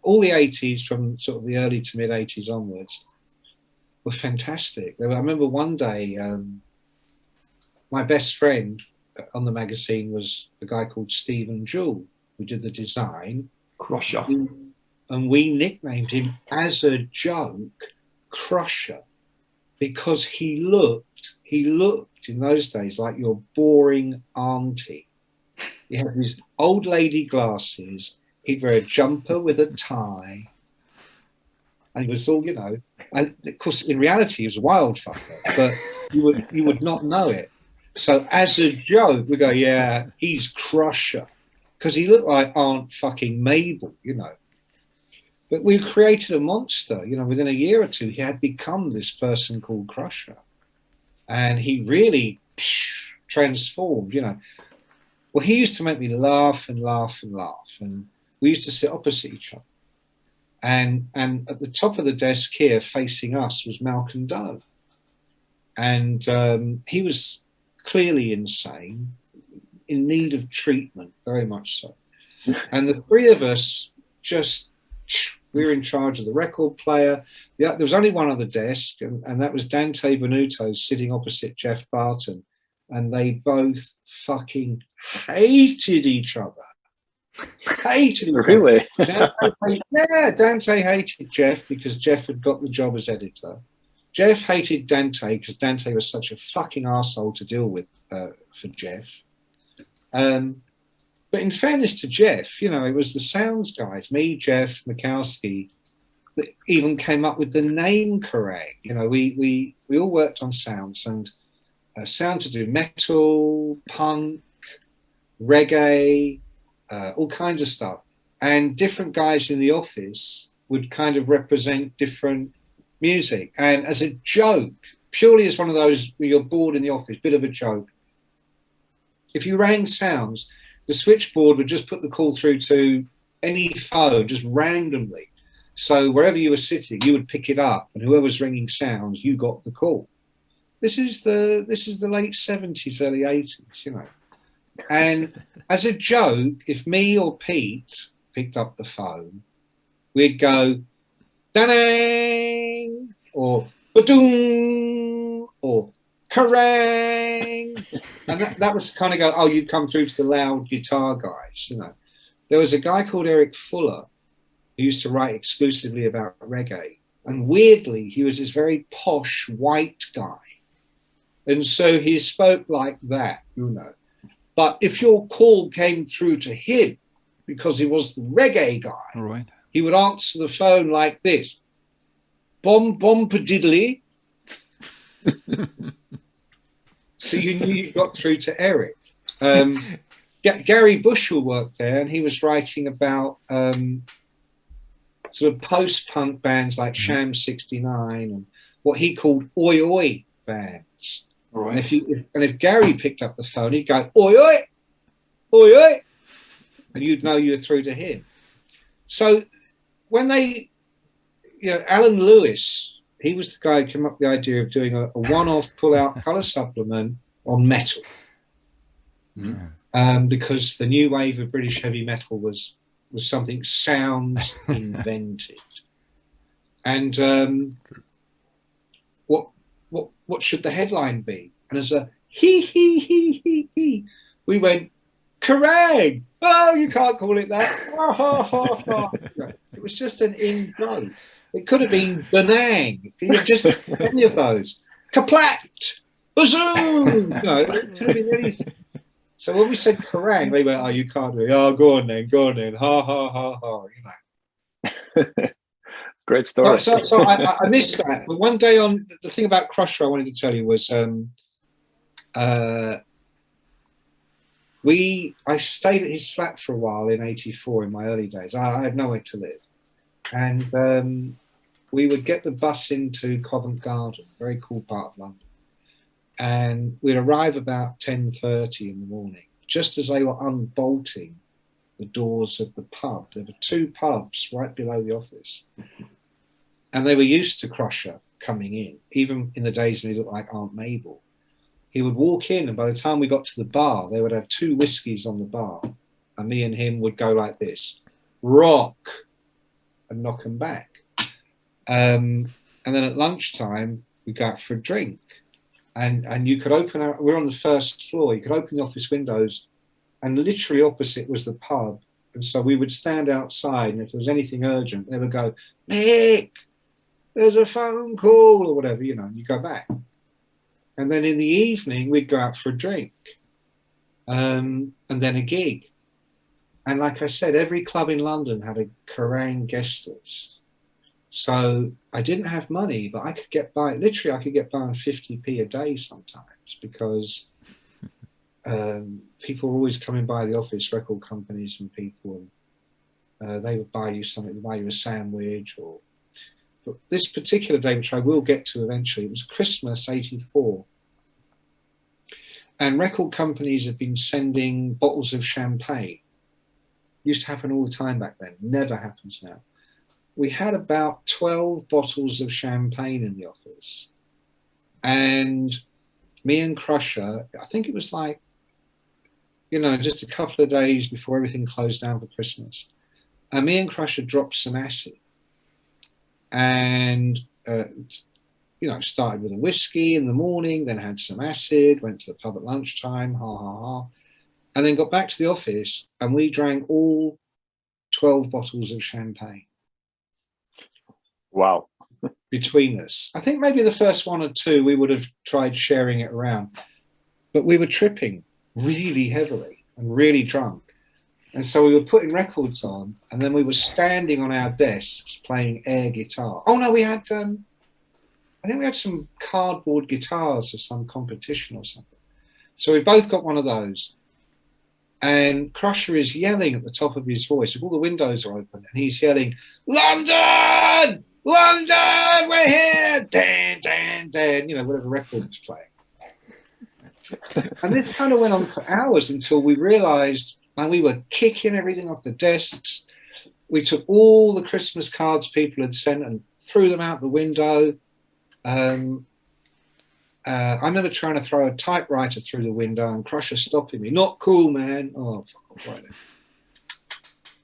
all the 80s, from sort of the early to mid 80s onwards, were fantastic. I remember one day, my best friend on the magazine was a guy called Stephen Jewell, who did the design. Crusher. And we nicknamed him, as a joke, Crusher, because he looked in those days like your boring auntie. He had these old lady glasses. He'd wear a jumper with a tie. And he was all, and of course, in reality, he was a wild fucker, but you would not know it. So as a joke, we go, yeah, he's Crusher, because he looked like Aunt fucking Mabel, But we created a monster, within a year or two. He had become this person called Crusher, and he really transformed, Well, he used to make me laugh and laugh and laugh, and we used to sit opposite each other. And at the top of the desk here, facing us, was Malcolm Doe. And he was clearly insane, in need of treatment, very much so. And the three of us we were in charge of the record player. There was only one other desk, and that was Dante Benuto sitting opposite Jeff Barton. And they both fucking hated each other. Really? Dante hated Jeff because Jeff had got the job as editor. Jeff hated Dante because Dante was such a fucking arsehole to deal with for Jeff. But in fairness to Jeff, it was the sounds guys, me, Jeff, Mikowski, that even came up with the name Kerrang. We all worked on sounds, and sound to do metal, punk, reggae, all kinds of stuff. And different guys in the office would kind of represent different music. And as a joke, purely as one of those where you're bored in the office, bit of a joke, if you rang sounds, the switchboard would just put the call through to any phone, just randomly. So wherever you were sitting, you would pick it up, and whoever was ringing sounds, you got the call. This is the late 70s, early 80s, And as a joke, if me or Pete picked up the phone, we'd go, da-dang, or ba-doom, or Kerrang. And that was kind of go, oh, you'd come through to the loud guitar guys, There was a guy called Eric Fuller who used to write exclusively about reggae. And weirdly, he was this very posh white guy. And so he spoke like that, But if your call came through to him, because he was the reggae guy, Right. he would answer the phone like this. Bom bom padiddly. So you knew you got through to Eric. Gary Bushell worked there, and he was writing about sort of post-punk bands like Sham 69 and what he called oi oi bands. Right. And if Gary picked up the phone, he'd go, oi oi, oi oi, and you'd know you were through to him. So when Alan Lewis, he was the guy who came up with the idea of doing a one-off pull-out colour supplement on metal. Because the new wave of British heavy metal was something Sounds invented. And what should the headline be? And as a he, we went, Kerrang! Oh, you can't call it that. It was just an in-joke. It could have been Benang. Just any of those. Kaplat! Bazoom! It could have been anything. So when we said Kerrang, they went, oh, you can't do it. Oh, go on then. Ha, ha, ha, ha, Great story. So I missed that. But one day the thing about Crusher I wanted to tell you was I stayed at his flat for a while in '84 in my early days. I had nowhere to live. And we would get the bus into Covent Garden, very cool part of London. And we'd arrive about 10:30 in the morning, just as they were unbolting the doors of the pub. There were two pubs right below the office. And they were used to Crusher coming in, even in the days when he looked like Aunt Mabel. He would walk in, and by the time we got to the bar, they would have two whiskies on the bar. And me and him would go like this. rock, and knock them back. And then at lunchtime, we'd go out for a drink. And you could open our, we're on the first floor, you could open the office windows, and literally opposite was the pub. And so we would stand outside, and if there was anything urgent, they would go, Mick, there's a phone call, or whatever, you know, and you go back. And then in the evening, we'd go out for a drink, and then a gig. And like I said, every club in London had a Kerrang guest list. So I didn't have money, but I could get by, literally I could get by on 50p a day sometimes, because people were always coming by the office, record companies and people, and they would buy you something, buy you a sandwich. Or but this particular day, which I will get to eventually, it was Christmas '84. And record companies have been sending bottles of champagne. Used to happen all the time back then, never happens now. We had about 12 bottles of champagne in the office. And me and Crusher, I think it was like, you know, just a couple of days before everything closed down for Christmas. And me and Crusher dropped some acid. And, you know, started with a whiskey in the morning, then had some acid, went to the pub at lunchtime, and then got back to the office, and we drank all 12 bottles of champagne. Wow. Between us. I think maybe the first one or two we would have tried sharing it around, but we were tripping really heavily and really drunk. And so we were putting records on, and then we were standing on our desks playing air guitar. Oh no, we had, I think we had some cardboard guitars for some competition or something. So we both got one of those. And Crusher is yelling at the top of his voice. All the windows are open, and he's yelling, London! London, we're here! Dan, dan, dan, you know, whatever record was playing. And this kind of went on for hours until we realized, and we were kicking everything off the desks. We took all the Christmas cards people had sent and threw them out the window. I remember trying to throw a typewriter through the window and Crusher stopping me. Not cool, man. Oh, fuck, right then.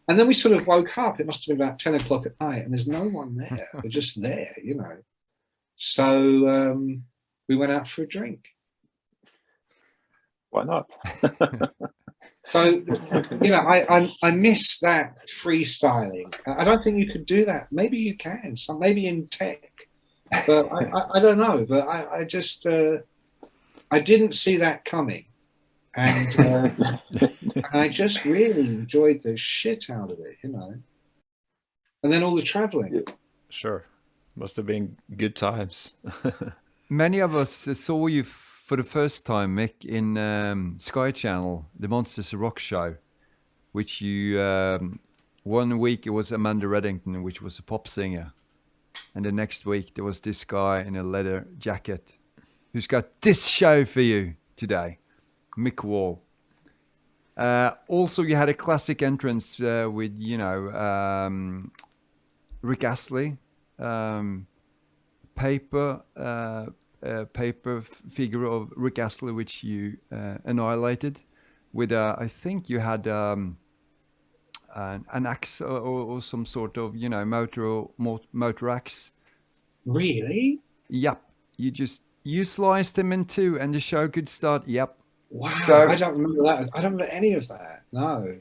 And then we sort of woke up. It must have been about 10 o'clock at night, and there's no one there. We're just there, you know. So we went out for a drink. Why not? So, you know, I miss that freestyling. I don't think you could do that. Maybe you can. So maybe in tech, but I don't know. But I just I didn't see that coming. And I just really enjoyed the shit out of it, you know. And then all the traveling. Sure. Must have been good times. Many of us saw you for the first time, Mick, in Sky Channel, the Monsters of Rock show, which you, 1 week it was Amanda Reddington, which was a pop singer. And the next week there was this guy in a leather jacket who's got this show for you today. Mick Wall. Also, you had a classic entrance with, you know, Rick Astley, paper figure of Rick Astley, which you annihilated with, I think you had an axe or some sort of, you know, motor axe. Really? Yep. You sliced him in two and the show could start. Yep. Wow, So, I don't remember that. I don't remember any of that. No.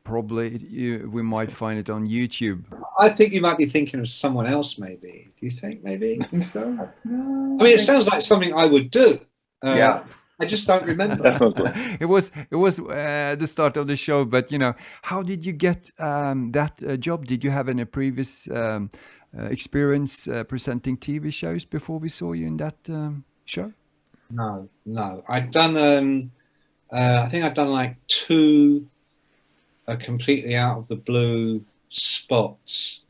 Probably we might find it on YouTube. I think you might be thinking of someone else, maybe. Do you think, maybe? I think so. No, I mean, it sounds like something I would do. Yeah. I just don't remember. Definitely. It was the start of the show, but you know, how did you get that job? Did you have any previous experience presenting TV shows before we saw you in that show? No. I'd done, I think I'd done like 2 completely out of the blue spots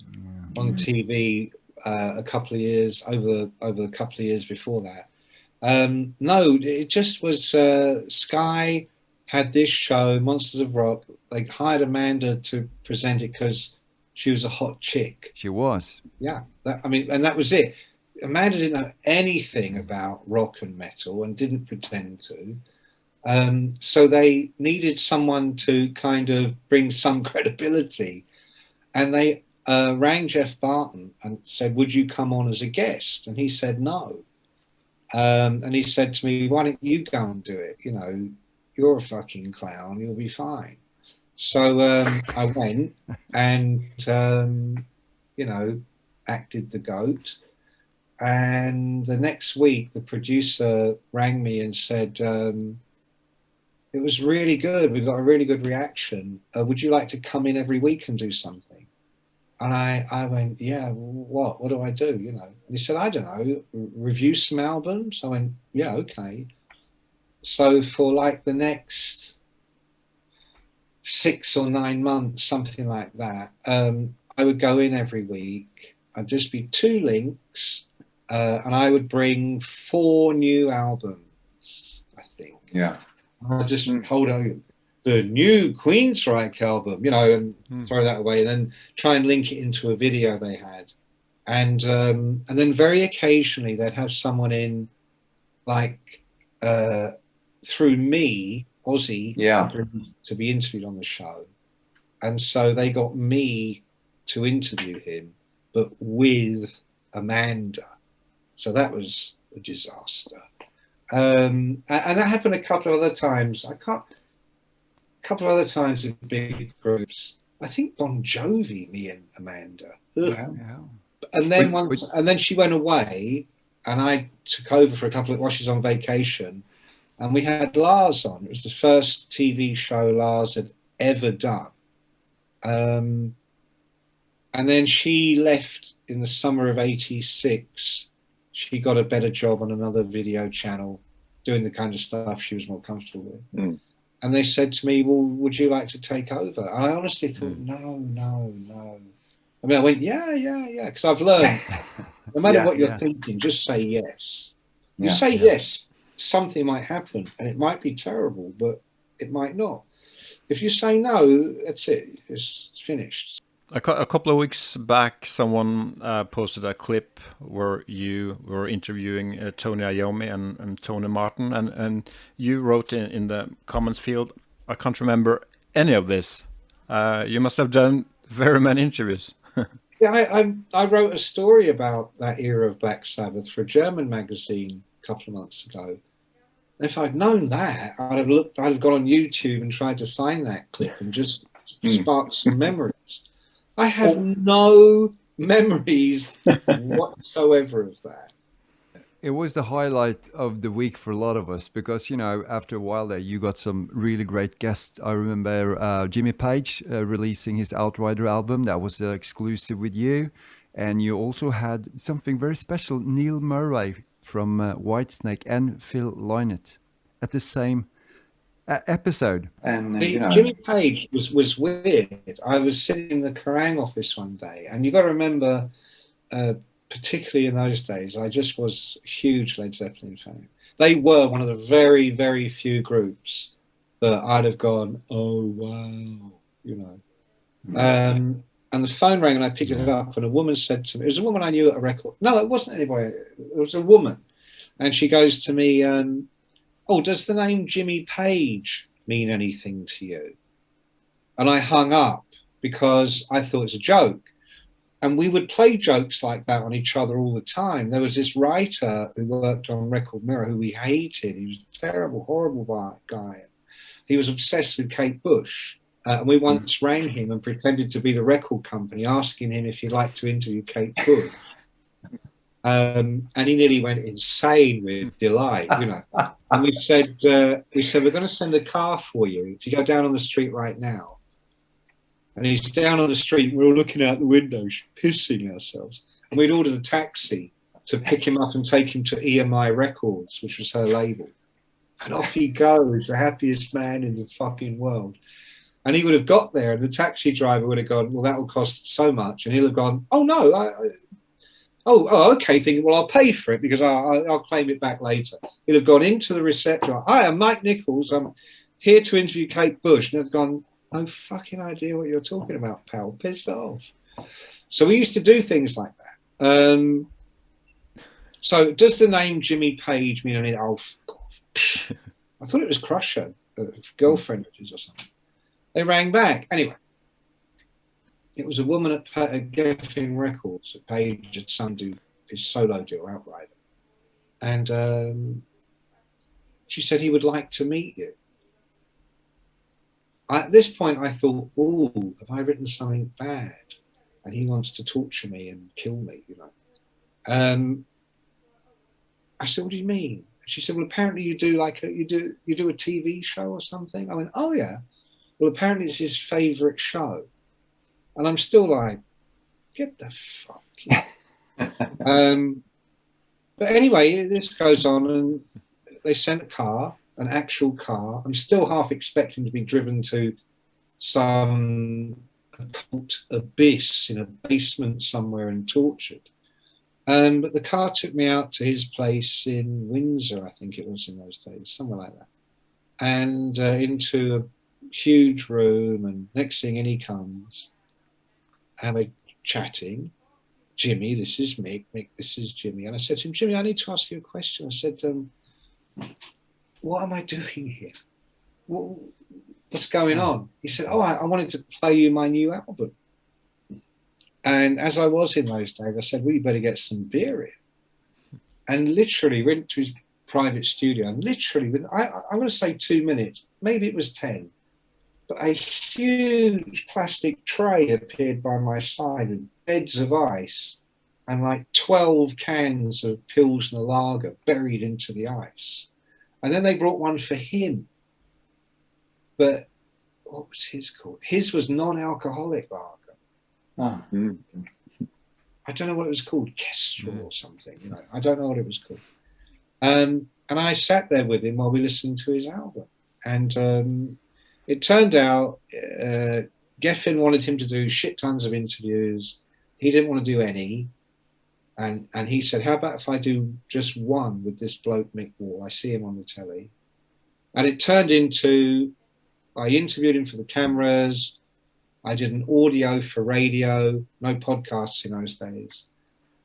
on TV a couple of years, over the couple of years before that. No, it just was Sky had this show, Monsters of Rock. They hired Amanda to present it because she was a hot chick. She was. Yeah, and that was it. Amanda didn't know anything about rock and metal and didn't pretend to. So they needed someone to kind of bring some credibility. and they rang Jeff Barton and said, "Would you come on as a guest?" And he said no. And he said to me, "Why don't you go and do it? You know, you're a fucking clown. You'll be fine." So I went and, you know, acted the goat. And the next week, the producer rang me and said, "It was really good. We got a really good reaction. Would you like to come in every week and do something?" And I went, "Yeah, what? What do I do?" You know, and he said, "I don't know, review some albums." I went, "Yeah, okay." So for like the next 6 or 9 months, something like that, I would go in every week. I'd just be 2 links, and I would bring 4 new albums, I think. Yeah. I'd just hold out the new Queensryche album, you know, and throw that away, and then try and link it into a video they had. And then very occasionally they'd have someone in, like, through me, Ozzy, Yeah. to be interviewed on the show. And so they got me to interview him, but with Amanda. So that was a disaster. And that happened a couple of other times. A couple of other times in big groups. I think Bon Jovi, me and Amanda. Yeah. And then and then she went away, and I took over for a couple of while she was on vacation, and we had Lars on. It was the first TV show Lars had ever done. And then she left in the summer of '86. She got a better job on another video channel, doing the kind of stuff she was more comfortable with. And they said to me, "Well, would you like to take over?" And I honestly thought, no. I mean, I went, yeah, because I've learned, no matter what you're thinking, just say yes. You say yes, something might happen, and it might be terrible, but it might not. If you say no, that's it. It's finished. A couple of weeks back, someone posted a clip where you were interviewing Tony Iommi and Tony Martin, and you wrote in the comments field, "I can't remember any of this." You must have done very many interviews. Yeah, I wrote a story about that era of Black Sabbath for a German magazine a couple of months ago. And if I'd known that, I'd have gone on YouTube and tried to find that clip and just spark some memories. I have no memories whatsoever of that. It was the highlight of the week for a lot of us because, you know, after a while there, you got some really great guests. I remember Jimmy Page releasing his Outrider album. That was exclusive with you. And you also had something very special, Neil Murray from Whitesnake and Phil Lynott at the same episode. And Jimmy Page was weird. I was sitting in the Kerrang office one day, and you got to remember, particularly in those days, I just was a huge Led Zeppelin fan. They were one of the very, very few groups that I'd have gone, "Oh wow," you know. And the phone rang, and I picked it up, and a woman said to me, it was a woman I knew at a record. No, it wasn't anybody. It was a woman, and she goes to me, "Oh, does the name Jimmy Page mean anything to you?" And I hung up because I thought it was a joke. And we would play jokes like that on each other all the time. There was this writer who worked on Record Mirror who we hated. He was a terrible, horrible guy. He was obsessed with Kate Bush. And we once rang him and pretended to be the record company, asking him if he'd like to interview Kate Bush. And he nearly went insane with delight, you know. And we said, "We're going to send a car for you. If you go down on the street right now." And he's down on the street. We're all looking out the window, pissing ourselves. And we'd ordered a taxi to pick him up and take him to EMI Records, which was her label. And off he goes, the happiest man in the fucking world. And he would have got there, and the taxi driver would have gone, "Well, that will cost so much." And he'll have gone, "Oh, no, okay," thinking, "Well, I'll pay for it because I'll claim it back later." He'll have gone into the reception. "Hi, I'm Mike Nichols. I'm here to interview Kate Bush." And they've gone, "No fucking idea what you're talking about, pal. Piss off." So we used to do things like that. So does the name Jimmy Page mean anything? Oh, God. I thought it was Crusher, a girlfriend of his or something. They rang back. Anyway, it was a woman at Geffen Records at Page had signed to his solo deal, Outrider. And she said he would like to meet you. At this point, I thought, oh, have I written something bad? And he wants to torture me and kill me, you know. I said, what do you mean? She said, well, apparently you do you do a TV show or something. I went, oh yeah. Well, apparently it's his favourite show. And I'm still like, get the fuck. But anyway, this goes on, and they sent a car, an actual car. I'm still half expecting to be driven to some occult abyss in a basement somewhere and tortured. But the car took me out to his place in Windsor, I think it was in those days, somewhere like that, and into a huge room. And next thing in he comes, and we're chatting. Jimmy, this is Mick. Mick, this is Jimmy. And I said to him, Jimmy, I need to ask you a question. I said, what am I doing here? What's going on? He said, oh, I wanted to play you my new album. And as I was in those days, I said, well, you better get some beer in. And literally went to his private studio, and literally, I'm going to say 2 minutes, maybe it was 10, but a huge plastic tray appeared by my side with beds of ice and like 12 cans of Pilsner lager buried into the ice. And then they brought one for him. But what was his called? His was non-alcoholic lager. Oh. I don't know what it was called, Kestrel or something. You know, I don't know what it was called. And I sat there with him while we listened to his album. And it turned out Geffen wanted him to do shit tons of interviews. He didn't want to do any. And he said, how about if I do just one with this bloke, Mick Wall? I see him on the telly. And it turned into, I interviewed him for the cameras. I did an audio for radio, no podcasts in those days.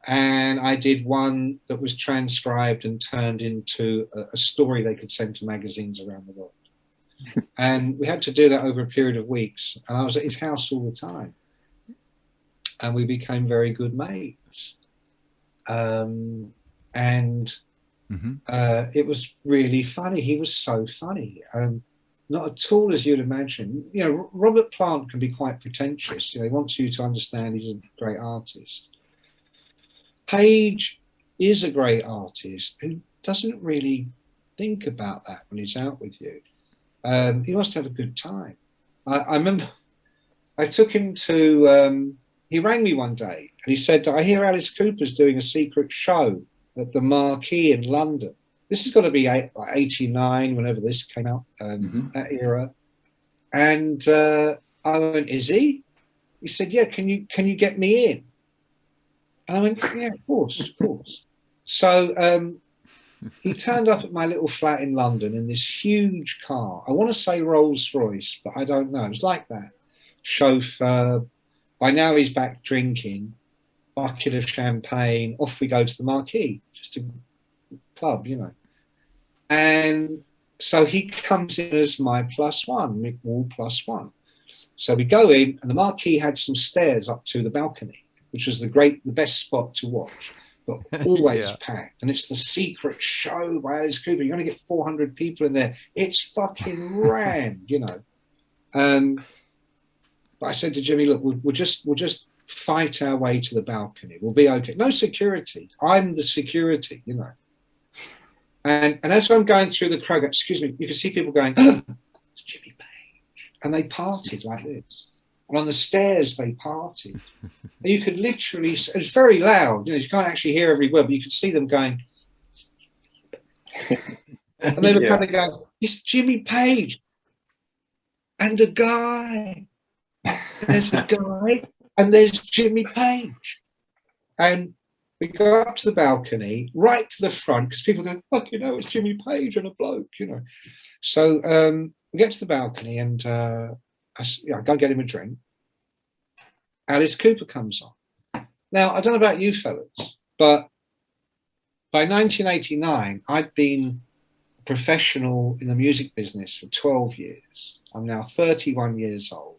And I did one that was transcribed and turned into a story they could send to magazines around the world. And we had to do that over a period of weeks. And I was at his house all the time. And we became very good mates. It was really funny. He was so funny. Not at all as you'd imagine. You know, Robert Plant can be quite pretentious. You know, he wants you to understand he's a great artist. Page is a great artist who doesn't really think about that when he's out with you. He wants to have a good time. I remember I took him to, he rang me one day and he said, I hear Alice Cooper's doing a secret show at the Marquee in London. This has got to be 89, whenever this came out, that era. And I went, is he? He said, yeah, can you get me in? And I went, yeah, of course. So he turned up at my little flat in London in this huge car. I want to say Rolls Royce, but I don't know. It was like that. Chauffeur. By now he's back drinking. Bucket of champagne. Off we go to the Marquee. Just a club, you know. And so he comes in as my +1, Mick Wall +1. So we go in, and the Marquee had some stairs up to the balcony, which was the best spot to watch, but always packed. And it's the secret show by Alice Cooper. You're going to get 400 people in there. It's fucking rammed, you know. But I said to Jimmy, look, we'll just fight our way to the balcony. We'll be okay. No security. I'm the security, you know. And as I'm going through the crowd, excuse me, you can see people going, oh, it's Jimmy Page. And they partied like this. And on the stairs, they partied. And you could literally, it's very loud. You know, you can't actually hear every word, but you could see them going. And they were kind of going, it's Jimmy Page. And a guy. There's a guy. And there's Jimmy Page. And we go up to the balcony, right to the front, because people go, fuck, you know, it's Jimmy Page and a bloke, you know. So we get to the balcony and I go get him a drink. Alice Cooper comes on. Now, I don't know about you fellas, but by 1989, I'd been a professional in the music business for 12 years. I'm now 31 years old.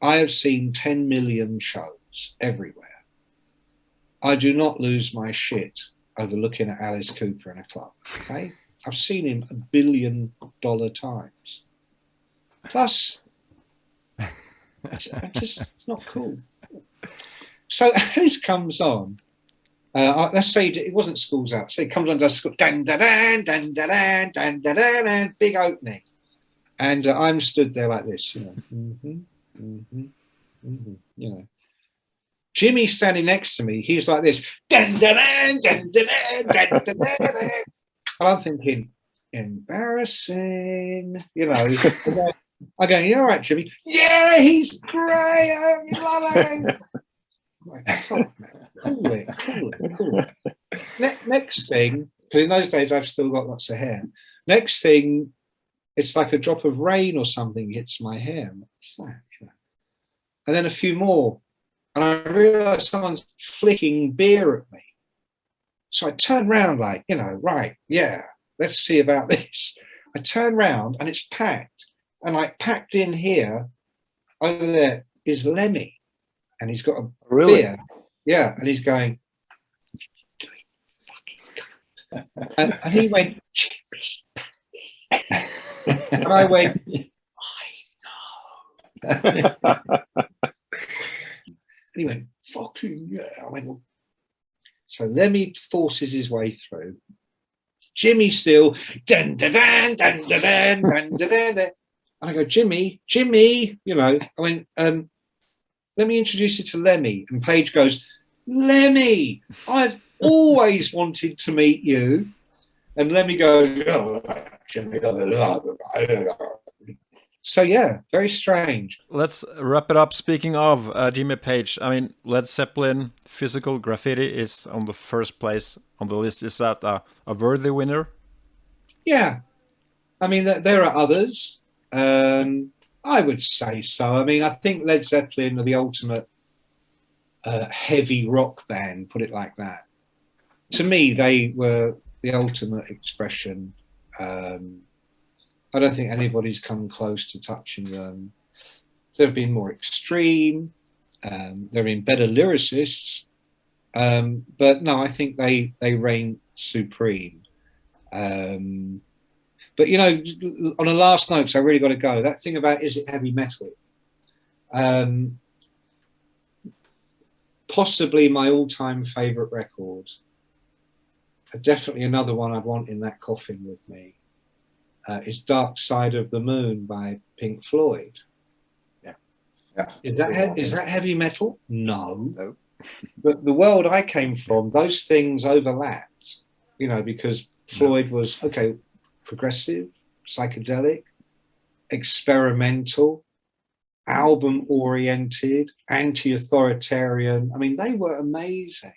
I have seen 10 million shows everywhere. I do not lose my shit over looking at Alice Cooper in a club. Okay, I've seen him $1 billion times. Plus, it's not cool. So Alice comes on. Let's say it wasn't School's Out. So he comes on, does school, dan da dan dan da dan dan da dan, big opening, and I'm stood there like this, you know, you know. Jimmy's standing next to me. He's like this, dan da dan dan da dan dan da dan. And I'm thinking, embarrassing, you know. I go, you all right, Jimmy? Yeah, he's great. I love him. Like, fuck, man. Cool. Next thing, because in those days I've still got lots of hair. Next thing, it's like a drop of rain or something hits my hair. What's that? You know? And then a few more, and I realise someone's flicking beer at me. So I turn round like, you know, right, yeah, let's see about this. I turn round and it's packed. And like packed in here, over there is Lemmy. And he's got a beer. Yeah. And he's going, fucking and he went, Jimmy. And I went, I know. And he went, fucking yeah. I went, well. So Lemmy forces his way through. Jimmy still, dun da dan, dun da dan, dun da dan. And I go, Jimmy, you know, I went, let me introduce you to Lemmy. And Paige goes, Lemmy, I've always wanted to meet you. And Lemmy goes, oh, Jimmy. So, yeah, very strange. Let's wrap it up. Speaking of Jimmy Page, I mean, Led Zeppelin, Physical Graffiti is on the first place on the list. Is that a worthy winner? Yeah. I mean, there are others. I would say so. I mean, I think Led Zeppelin are the ultimate heavy rock band, put it like that. To me, they were the ultimate expression. I don't think anybody's come close to touching them. They've been more extreme. They've been better lyricists. But no, I think they reign supreme. But, you know, on a last note, so I really got to go. That thing about, is it heavy metal? Possibly my all-time favourite record. Definitely another one I'd want in that coffin with me. Is Dark Side of the Moon by Pink Floyd. Yeah. Is that heavy metal? No. But the world I came from, those things overlapped, you know, because Floyd was, okay, progressive, psychedelic, experimental, album-oriented, anti-authoritarian. I mean, they were amazing.